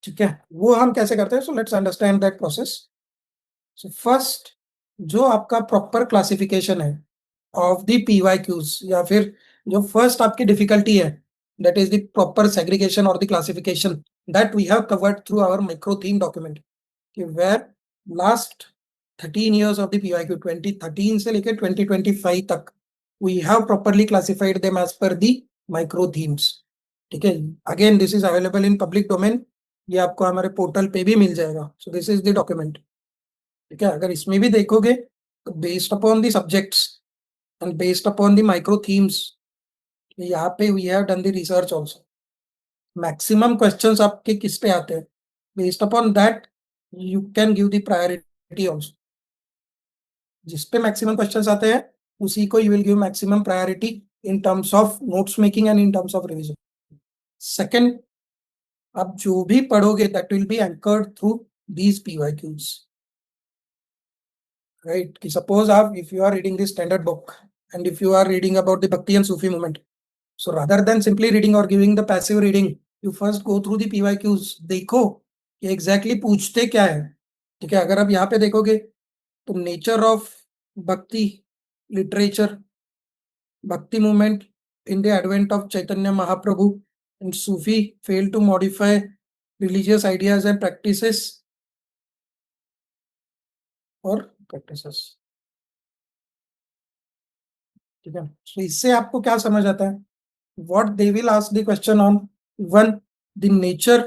Speaker 1: ठीक है, वो हम कैसे करते हैं? So let's understand that process. So first, जो आपका प्रॉपर क्लासिफिकेशन है ऑफ द PYQs, या फिर जो फर्स्ट आपकी डिफिकल्टी है, that is the proper segregation और the classification that we have covered through our micro theme document, कि where last 13 years of the PYQ, 2013 से लेकर 2025 तक, we have properly classified them as per the micro themes. ठीक है, again this is available in public domain, ये आपको हमारे portal पे भी मिल जाएगा. So this is the document. ठीक है, अगर इसमें भी देखोगे तो based upon the subjects and based upon the micro themes, यहाँ पे we have done the research also. Maximum questions आपके किस पे आते हैं, based upon that you can give the priority also. जिस पे मैक्सिमम क्वेश्चंस आते हैं उसी को you will give maximum priority in terms of notes making and in terms of revision. Second, आप जो भी पढ़ोगे that will be anchored through these PYQs. Right, कि सपोज आप if you are reading this standard book and if you are reading about the Bhakti and Sufi movement, so rather than simply reading और giving the passive reading, you first go through the PYQs. देखो कि exactly पूछते क्या है. ठीक है, अगर आप यहाँ पे देखोगे तो नेचर ऑफ भक्ति literature, Bhakti movement in the advent of Chaitanya Mahaprabhu, and Sufi failed to modify religious ideas and practices or practices. ठीक है, तो इससे आपको क्या समझ आता है? What they will ask the question on, one, the nature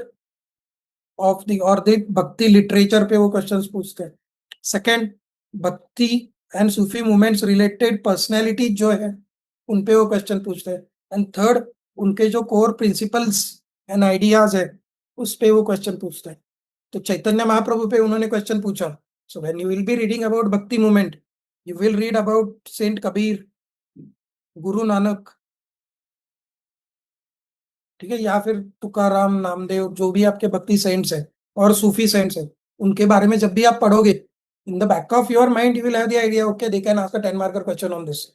Speaker 1: of the or the भक्ति लिटरेचर पे वो क्वेश्चंस पूछते हैं. सेकंड, भक्ति and Sufi movements related personality जो है उन पे वो क्वेश्चन पूछते हैं. एंड थर्ड, उनके जो कोर प्रिंसिपल्स एंड आइडियाज है उस पे वो क्वेश्चन पूछते हैं. तो चैतन्य महाप्रभु पे उन्होंने क्वेश्चन पूछा. So when you will be reading about Bhakti movement, you will read about saint Kabir, Guru Nanak, ठीक है, या फिर तुकाराम, नामदेव, जो भी आपके भक्ति सेंट्स है और सूफी सेंट्स है, उनके बारे में जब भी आप पढ़ोगे, in the back of your mind you will have the idea, okay, they can ask a 10 marker question on this.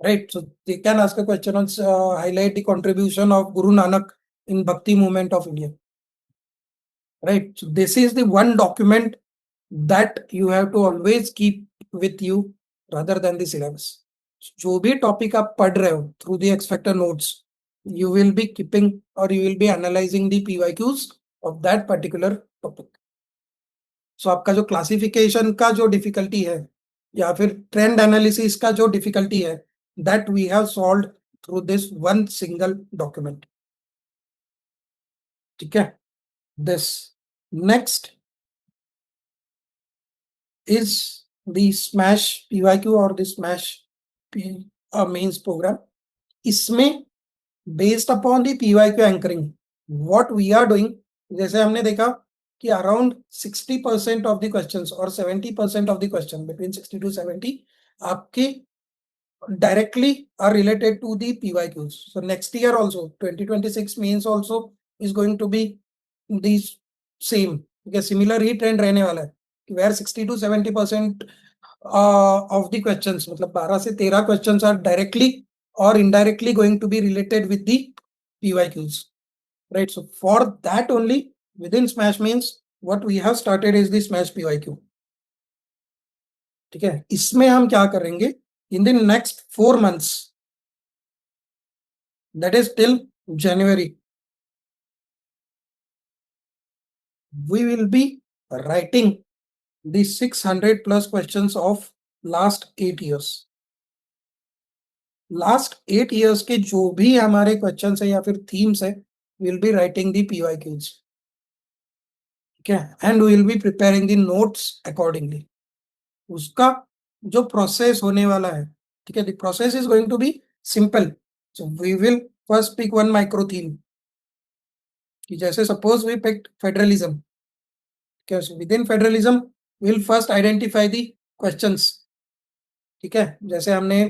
Speaker 1: Right, so they can ask a question on highlight the contribution of Guru Nanak in Bhakti movement of India. Right, so this is the one document that you have to always keep with you rather than the syllabus. जो भी topic आप पढ़ रहे हो through the X Factor notes, you will be keeping or you will be analyzing the PYQs of that particular topic. So आपका जो classification का जो डिफिकल्टी है या फिर ट्रेंड एनालिसिस का जो डिफिकल्टी है, that we have solved through this one single document. ठीक है, this next is the Smash PYQ or the Smash mains program. इसमें based upon the PYQ anchoring, what we are doing, जैसे हमने देखा कि around 60% of the questions or 70% of the question, between 60 to 70 आपके directly are related to the PYQs. So next year also 2026 means also is going to be these same, because similar he trend रहने वाला है, where 60 to 70% of the questions, मतलब 12 से 13 questions are directly or indirectly going to be related with the PYQs. Right, so for that only within Smash means what we have started is the Smash PYQ. ठीक है, इसमें हम क्या करेंगे? In the next 4 months, that is till January, we will be writing the 600 plus questions of last 8 years. Last 8 years के जो भी हमारे क्वेश्चंस है या फिर थीम्स है, we will be writing the PYQs. ठीक है, and we will be preparing the notes accordingly. उसका जो प्रोसेस होने वाला है, ठीक है, the process is going to be simple. So we will first pick one micro theme. कि जैसे सपोज वी पिक्ड फेडरलिज्म. ठीक है, within federalism will first identify the questions. ठीक है, जैसे हमने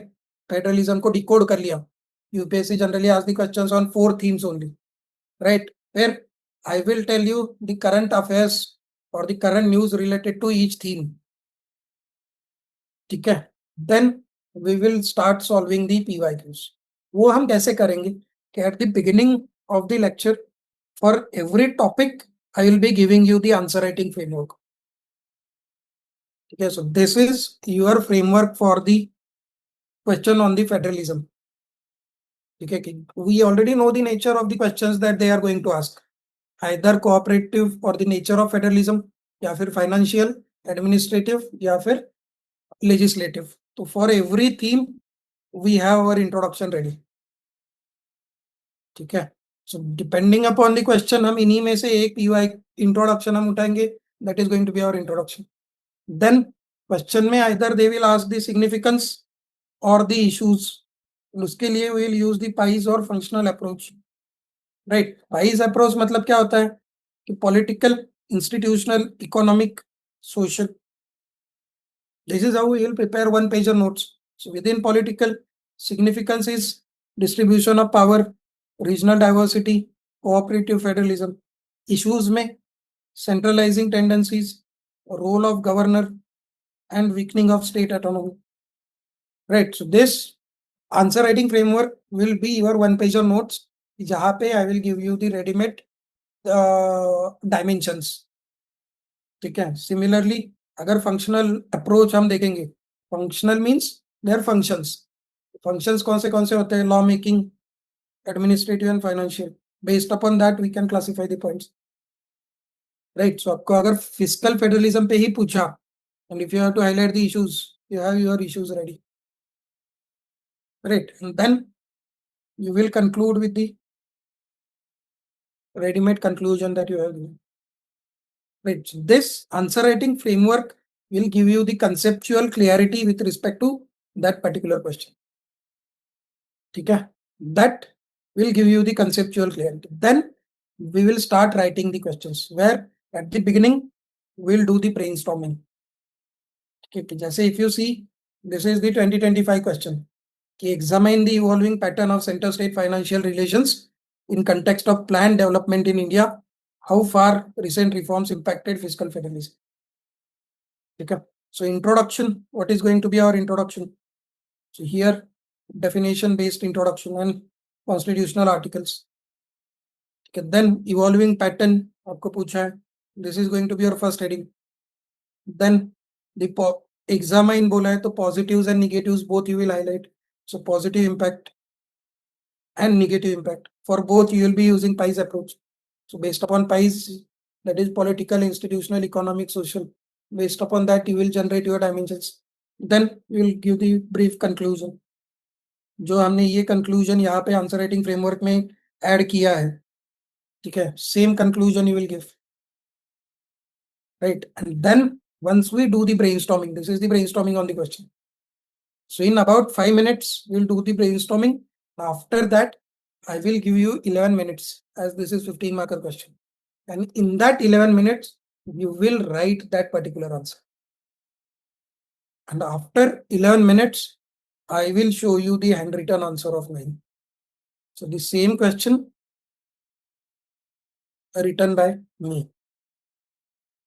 Speaker 1: फेडरलिज्म को डिकोड कर लिया. UPSC generally ask the questions on 4 themes only, right. फिर I will tell you the current affairs or the current news related to each theme. ठीक है, then we will start solving the PYQs. वो हम कैसे करेंगे कि at the beginning of the lecture for every topic I will be giving you the answer writing framework. ठीक है, so this is your framework for the question on the federalism. ठीक है, we already know the nature of the questions that they are going to ask. Either cooperative or the nature of federalism, या फिर financial, administrative या फिर legislative. तो for every theme we have our introduction ready. ठीक है, so depending upon the question हम इन्हीं में से एक पीवाई इंट्रोडक्शन हम उठाएंगे. That is going to be our introduction. Then question में either they will ask the significance और द इश्यूज. उसके लिए we will use the PIES और functional approach. Right, PIES approach मतलब क्या होता है कि political, institutional, economic, social. This is how we will prepare one pager notes. So within political, significance is distribution of power, regional diversity, cooperative federalism. Issues में centralizing tendencies, role of governor, and weakening of state autonomy. Right. So this answer writing framework will be your one pager notes. जहाँ पे I will give you the ready-made dimensions. ठीक है, similarly अगर functional approach हम देखेंगे, functional means their functions. Functions कौन से होते हैं? Law making, administrative and financial. Based upon that we can classify the points. Right, so आपको अगर फिस्कल फेडरलिज्म पे ही पूछा and if you have to highlight the issues, you have your issues ready. Right, and then you will conclude with the ready-made conclusion that you have given. Right. So this answer writing framework will give you the conceptual clarity with respect to that particular question. ठीक है, that will give you the conceptual clarity. Then we will start writing the questions where at the beginning we'll do the brainstorming. ठीक है, जैसे if you see this is the 2025 question कि examine the evolving pattern of center state financial relations in context of planned development in India. How far recent reforms impacted fiscal federalism. Okay, so introduction, what is going to be our introduction? So here definition based introduction and constitutional articles. Okay, then evolving pattern आपको पूछा है, this is going to be your first heading. Then the examine बोला है तो positives and negatives both you will highlight. So positive impact and negative impact, for both you will be using PIES approach. So based upon PIES, that is political, institutional, economic, social, based upon that you will generate your dimensions. Then you will give the brief conclusion. जो हमने ये conclusion यहाँ पे answer writing framework में add किया है, ठीक है, same conclusion you will give. Right, and then once we do the brainstorming, this is the brainstorming on the question. So in about 5 minutes we'll do the brainstorming. After that I will give you 11 minutes as this is 15 marker question, and in that 11 minutes you will write that particular answer. And after 11 minutes I will show you the handwritten answer of mine. So the same question written by me.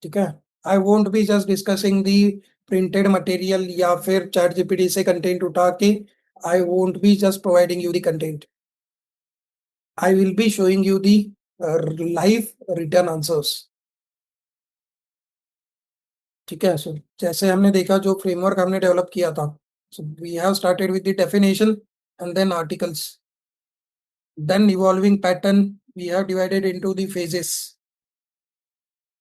Speaker 1: ठीक है, I won't be just discussing the printed material या फिर chat GPT से content उठा के, I won't be just providing you the content. I will be showing you the live written answers. ठीक है, सो जैसे हमने देखा जो फ्रेमवर्क हमने डेवलप किया था, so we have started with the definition and then articles, then evolving pattern we have divided into the phases,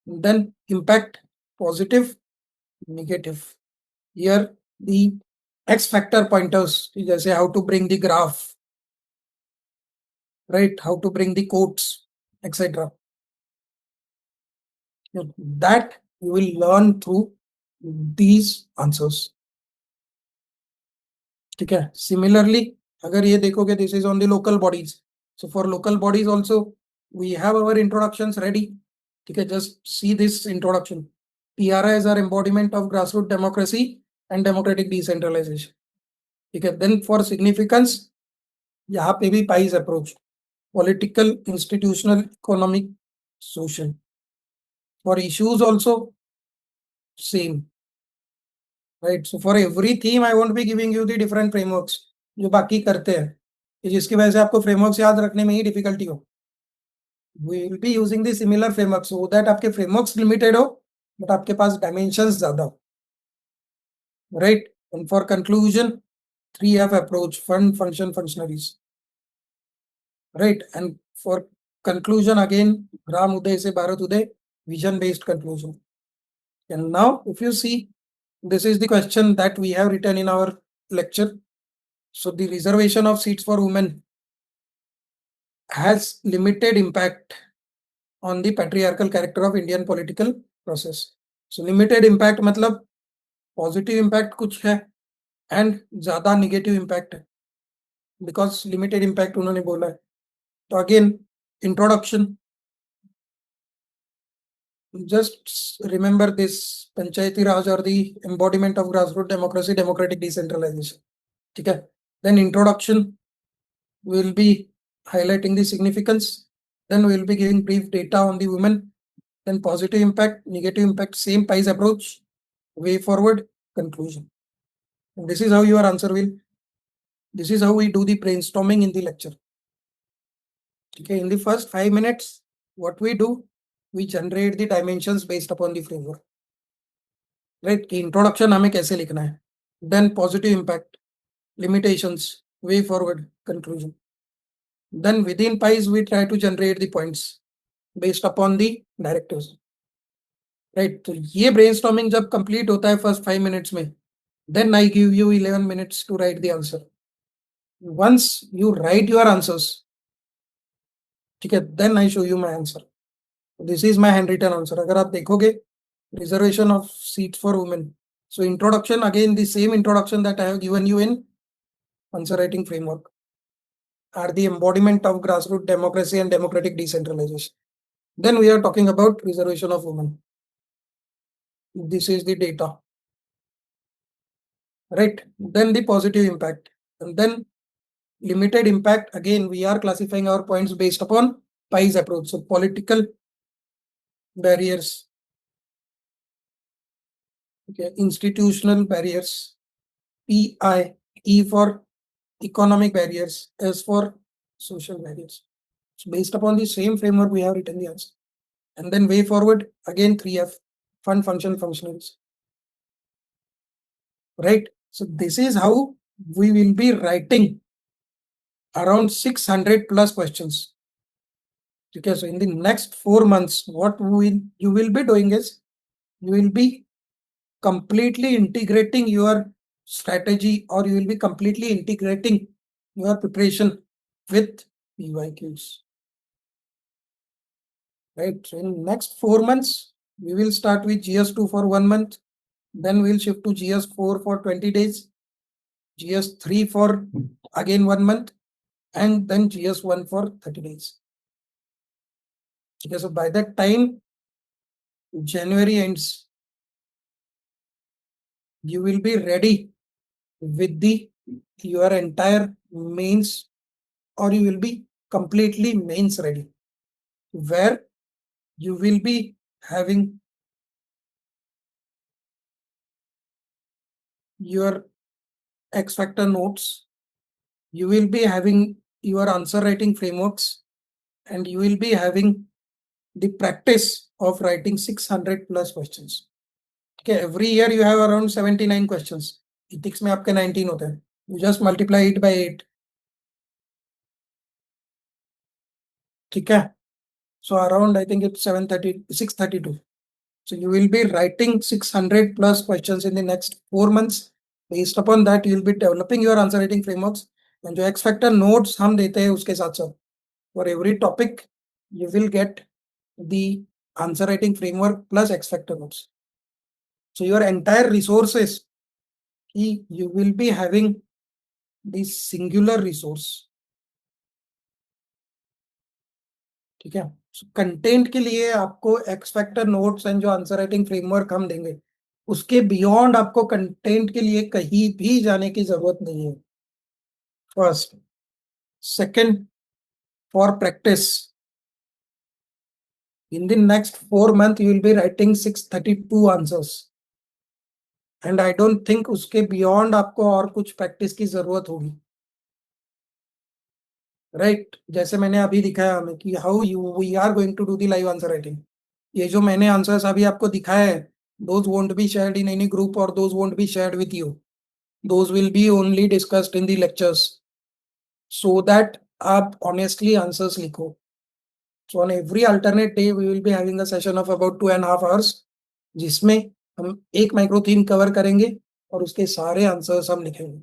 Speaker 1: then impact, positive, negative. Here the X factor pointers, जैसे how to bring the graph, right, how to bring the quotes, etc. That you will learn through these answers. ठीक है. Similarly, अगर ये देखोगे, this is on the local bodies. So for local bodies also, we have our introductions ready. ठीक है, just see this introduction. PRIs are embodiment of grassroots democracy and democratic decentralization. ठीक है. Then for significance, यहाँ पे भी PIEs approach. Political, institutional, economic, social. For issues also, same. Right. So for every theme, I won't be giving you the different frameworks जो बाकी करते हैं, कि जिसकी वजह से आपको frameworks याद रखने में ही difficulty हो. We will be using the similar frameworks so that आपके frameworks limited हो, but आपके पास dimensions ज़्यादा हो. Right. And for conclusion, 3F approach: fund, function, functionaries. Right. And for conclusion again, Ram Uday से Bharat Uday, vision based conclusion. And now if you see, this is the question that we have written in our lecture. So the reservation of seats for women has limited impact on the patriarchal character of Indian political process. So limited impact मतलब positive impact कुछ है and ज़्यादा negative impact है, because limited impact उन्होंने बोला है. तो again introduction, just remember this: Panchayati Raj or the embodiment of grassroots democracy, democratic decentralization. ठीक है. Then introduction, we will be highlighting the significance. Then we will be giving brief data on the women. Then positive impact, negative impact, same PIEs approach, way forward, conclusion. And this is how your answer will. This is how we do the brainstorming in the lecture. Okay, in the first 5 minutes, what we do, we generate the dimensions based upon the framework. Right? Introduction हमें कैसे लिखना है. Then positive impact, limitations, way forward, conclusion. Then within PIEs, we try to generate the points based upon the directives. Right? तो ये brainstorming जब complete होता है first 5 minutes में, then I give you 11 minutes to write the answer. Once you write your answers, ठीक है, then I show you my answer. This is my handwritten answer. अगर आप देखोगे, reservation of seats for women. So introduction, again the same introduction that I have given you in answer writing framework, are the embodiment of grassroots democracy and democratic decentralization. Then we are talking about reservation of women. This is the data. Right. Then the positive impact, and then limited impact. Again, we are classifying our points based upon PIEs approach. So political barriers, okay, institutional barriers, PI, E for economic barriers, S for social barriers. So based upon the same framework, we have written the answer. And then way forward, again 3F, fund, function, functionaries. Right. So this is how we will be writing around 600 plus questions. Okay, so in the next 4 months, what you will be doing is, you will be completely integrating your strategy, or you will be completely integrating your preparation with PYQs. Right. So in next 4 months, we will start with GS2 for 1 month. Then we'll shift to GS4 for 20 days, GS3 for again 1 month, and then GS1 for 30 days. Okay, so by that time January ends, you will be ready with your entire mains, or you will be completely mains ready, where you will be having your X factor notes, you will be having your answer writing frameworks, and you will be having the practice of writing 600 plus questions. Okay, every year you have around 79 questions. Ethics में आपके 19 होते हैं. You just multiply it by 8. ठीक है. So around, I think it's 632. So you will be writing 600 plus questions in the next 4 months. Based upon that, you will be developing your answer writing frameworks. And जो X factor notes हम देते हैं उसके साथ साथ, for every topic, you will get the answer writing framework plus expected notes. So your entire resources, you will be having this singular resource. ठीक है. So content के लिए आपको एक्सपेक्टेड नोट्स एंड जो आंसर राइटिंग फ्रेमवर्क हम देंगे, उसके beyond आपको कंटेंट के लिए कहीं भी जाने की जरूरत नहीं है. First. Second, for practice, in the next 4 months you will be writing 632 answers, and I don't think उसके beyond आपको और कुछ प्रैक्टिस की जरूरत होगी. राइट. जैसे मैंने अभी दिखाया हमें कि how we are going to do the live answer writing. ये जो मैंने आंसर्स अभी आपको दिखाया है, those won't be shared in any group और those won't be shared with you. Those will be only discussed in the lectures, so that आप honestly answers लिखो. So on every alternate day we will be having a session of about 2.5 hours, जिसमें हम एक micro theme cover करेंगे और उसके सारे answers हम लिखेंगे.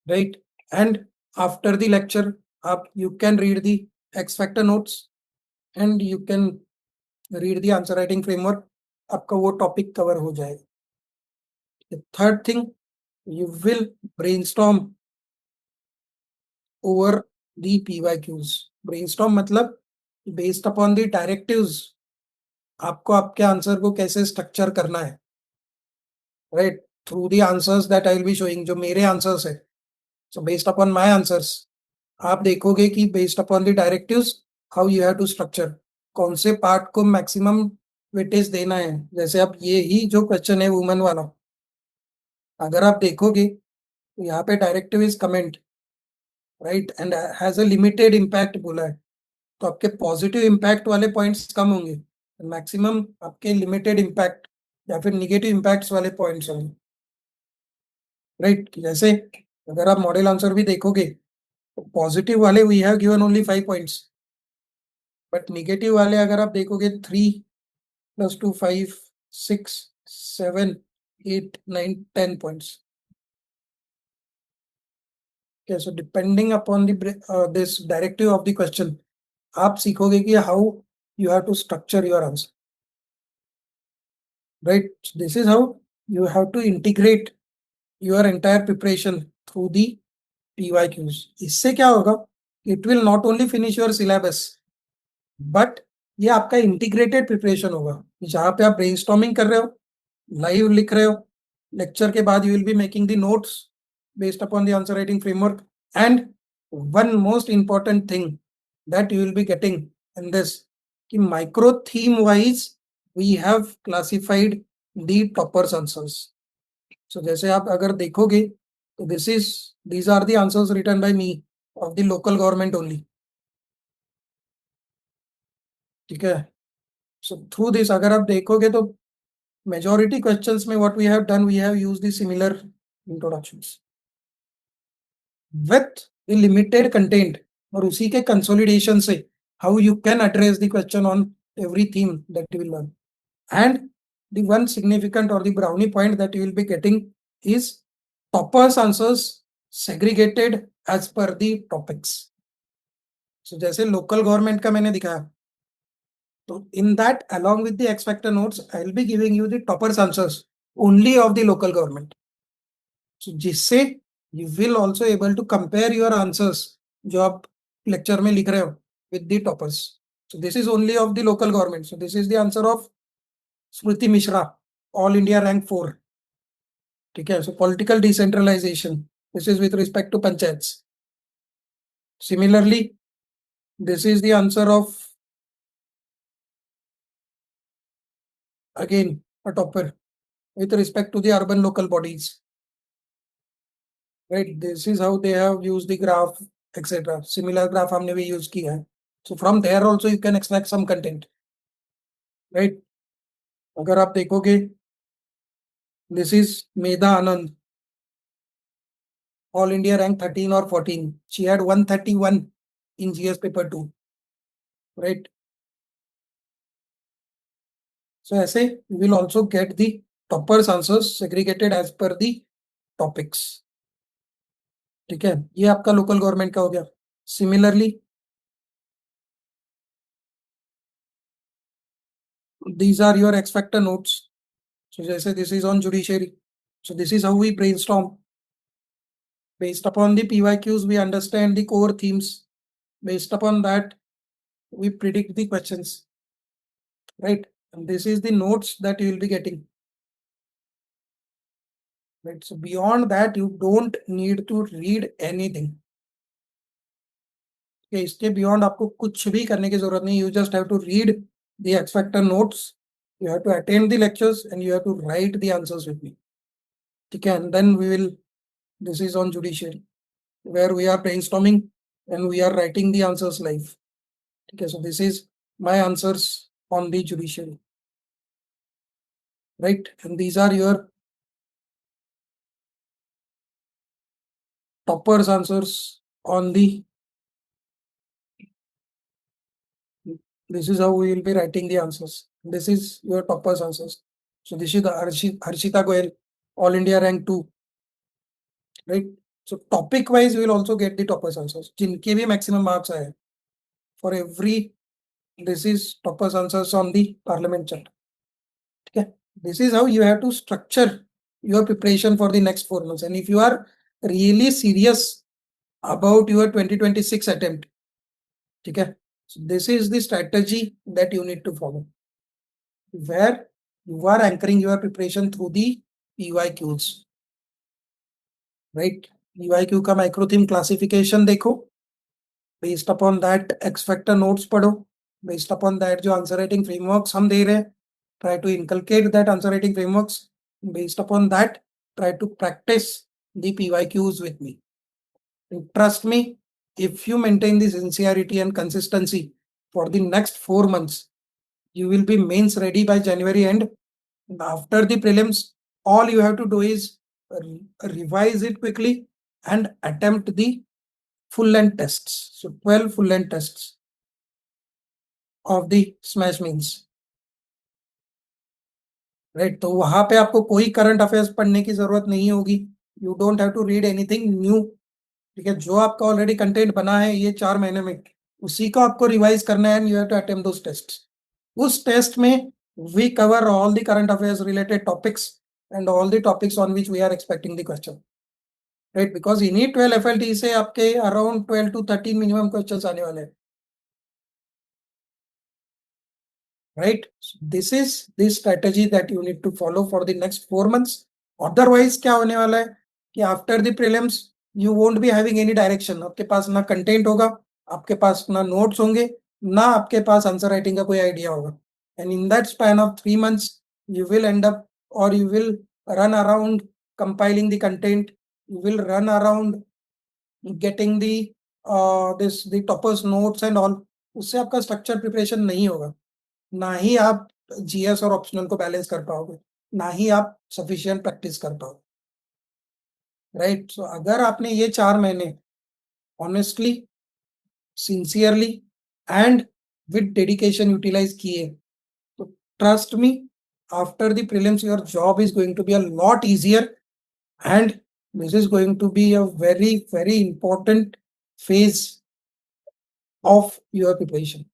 Speaker 1: Right. And after the lecture आप you can read the expected notes and you can read the answer writing framework. आपका वो टॉपिक कवर हो जाएगा. Third thing, you will brainstorm over the PYQs. Brainstorm मतलब based upon the directives आपको आपके answer को कैसे स्ट्रक्चर करना है. Right. Through the answers that I will be showing, जो मेरे आंसर्स है. So based upon my answers आप देखोगे कि based upon the directives how you have to structure, कौन से पार्ट को मैक्सिमम वेटेज देना है. जैसे अब ये ही जो क्वेश्चन है वुमन वाला, अगर आप देखोगे तो यहाँ पे directive is comment, right, and has a limited impact बोला है. तो आपके पॉजिटिव इम्पैक्ट वाले पॉइंट्स कम होंगे, मैक्सिमम आपके लिमिटेड इम्पैक्ट या फिर निगेटिव इम्पैक्ट्स वाले पॉइंट्स होंगे. राइट. जैसे अगर आप मॉडल आंसर भी देखोगे तो पॉजिटिव वाले we have given only 5 points, but negative वाले अगर आप देखोगे 3 + 2 5 6 7 8 9 10 points. Okay, so depending upon the this directive of the question, आप सीखोगे कि how you have to structure your answer. Right. This is how you have to integrate your entire preparation through the PYQs. इससे क्या होगा? It will not only finish your syllabus, but ये आपका integrated preparation होगा, जहाँ पे आप brainstorming कर रहे हो, लाइव लिख रहे हो, लेक्चर के बाद you will be making the notes based upon the answer writing framework. And one most important thing that you will be getting in this, कि micro theme wise we have classified the toppers answers. So जैसे आप अगर देखोगे तो these are the answers written by me of the local government only. ठीक है. So through this अगर आप देखोगे तो मेजॉरिटी क्वेश्चंस में what we have done, we have used the similar introductions with the limited content, और उसी के कंसोलिडेशन से how you can address the question on every theme that you will learn. And the one significant और the brownie point that you will be getting is toppers answers segregated as per the topics. So जैसे local government का मैंने दिखाया, तो in that along with the expected notes I will be giving you the toppers answers only of the local government. So जिससे you will also able to compare your answers जो आप lecture में लिख रहे हो with the toppers. So this is only of the local government. So this is the answer of Smriti Mishra, all India rank 4. ठीक है. So political decentralization, this is with respect to panchayats. Similarly, this is the answer of again a topper with respect to the urban local bodies. Right. This is how they have used the graph, etc. Similar graph हमने भी use किया है. So from there also you can extract some content. Right. अगर आप देखोगे, this is Medha Anand, all India rank 13 or 14. She had 131 in GS paper 2. Right. So ऐसे you will also get the toppers answers segregated as per the topics. ठीक है. ये आपका local government का हो गया. Similarly these are your X factor notes. So जैसे this is on judiciary. So this is how we brainstorm. Based upon the PYQs, we understand the core themes. Based upon that, we predict the questions, right? And this is the notes that you will be getting. Right. So beyond that, you don't need to read anything. Okay, इसके beyond आपको कुछ भी करने की जरूरत नहीं. You just have to read the X factor notes. You have to attend the lectures and you have to write the answers with me. Okay, and then we will. This is on judiciary, where we are brainstorming and we are writing the answers live. Okay, so this is my answers on the judiciary, right? And these are your toppers' answers on the. This is how we will be writing the answers. This is your toppers' answers. So this is the Harshita Goel, All India rank 2, right? So topic wise, we will also get the toppers' answers. जिनके भी maximum marks आए for every. This is toppers' answers on the parliament chat. Okay, this is how you have to structure your preparation for the next 4 months. And if you are really serious about your 2026 attempt, okay, so this is the strategy that you need to follow, where you are anchoring your preparation through the PYQs, right? PYQ का micro theme classification देखो, based upon that X factor notes पढ़ो, based upon that जो answer writing frameworks हम दे रहे हैं, try to inculcate that answer writing frameworks. Based upon that, try to practice the PYQs with me. And trust me, if you maintain the sincerity and consistency for the next 4 months, you will be mains ready by January end. After the prelims, all you have to do is revise it quickly and attempt the full length tests. So 12 full length tests of the smash means. Right, तो वहां पे आपको कोई current affairs पढ़ने की जरूरत नहीं होगी. You don't have to read anything new. ठीक है, जो आपका ऑलरेडी कंटेंट बना है ये 4 महीने में, उसी को आपको रिवाइज करना है and you have to attempt those tests. उस टेस्ट में we cover all the current affairs related topics and all the topics on which we are expecting the question, right? Because इन्हीं 12 FLT से आपके around 12 to 13 minimum questions आने वाले हैं, right? So this is the strategy that you need to follow for the next 4 months. Otherwise क्या होने वाला है कि after the prelims you won't be having any direction. आपके पास ना कंटेंट होगा, आपके पास ना नोट्स होंगे, ना आपके पास आंसर राइटिंग का कोई आइडिया होगा. And in that span of 3 months you will end up, or you will run around compiling the content, you will run around getting the the toppers notes and all. उससे आपका structure preparation नहीं होगा. ना ही आप GS और optional को balance कर पाओगे, ना ही आप सफिशिएंट प्रैक्टिस कर पाओगे, राइट? सो अगर आपने ये 4 महीने honestly, sincerely and with dedication utilize किए, तो trust me, after the prelims your job is going to be a lot easier and this is going to be a very, very important phase of your preparation.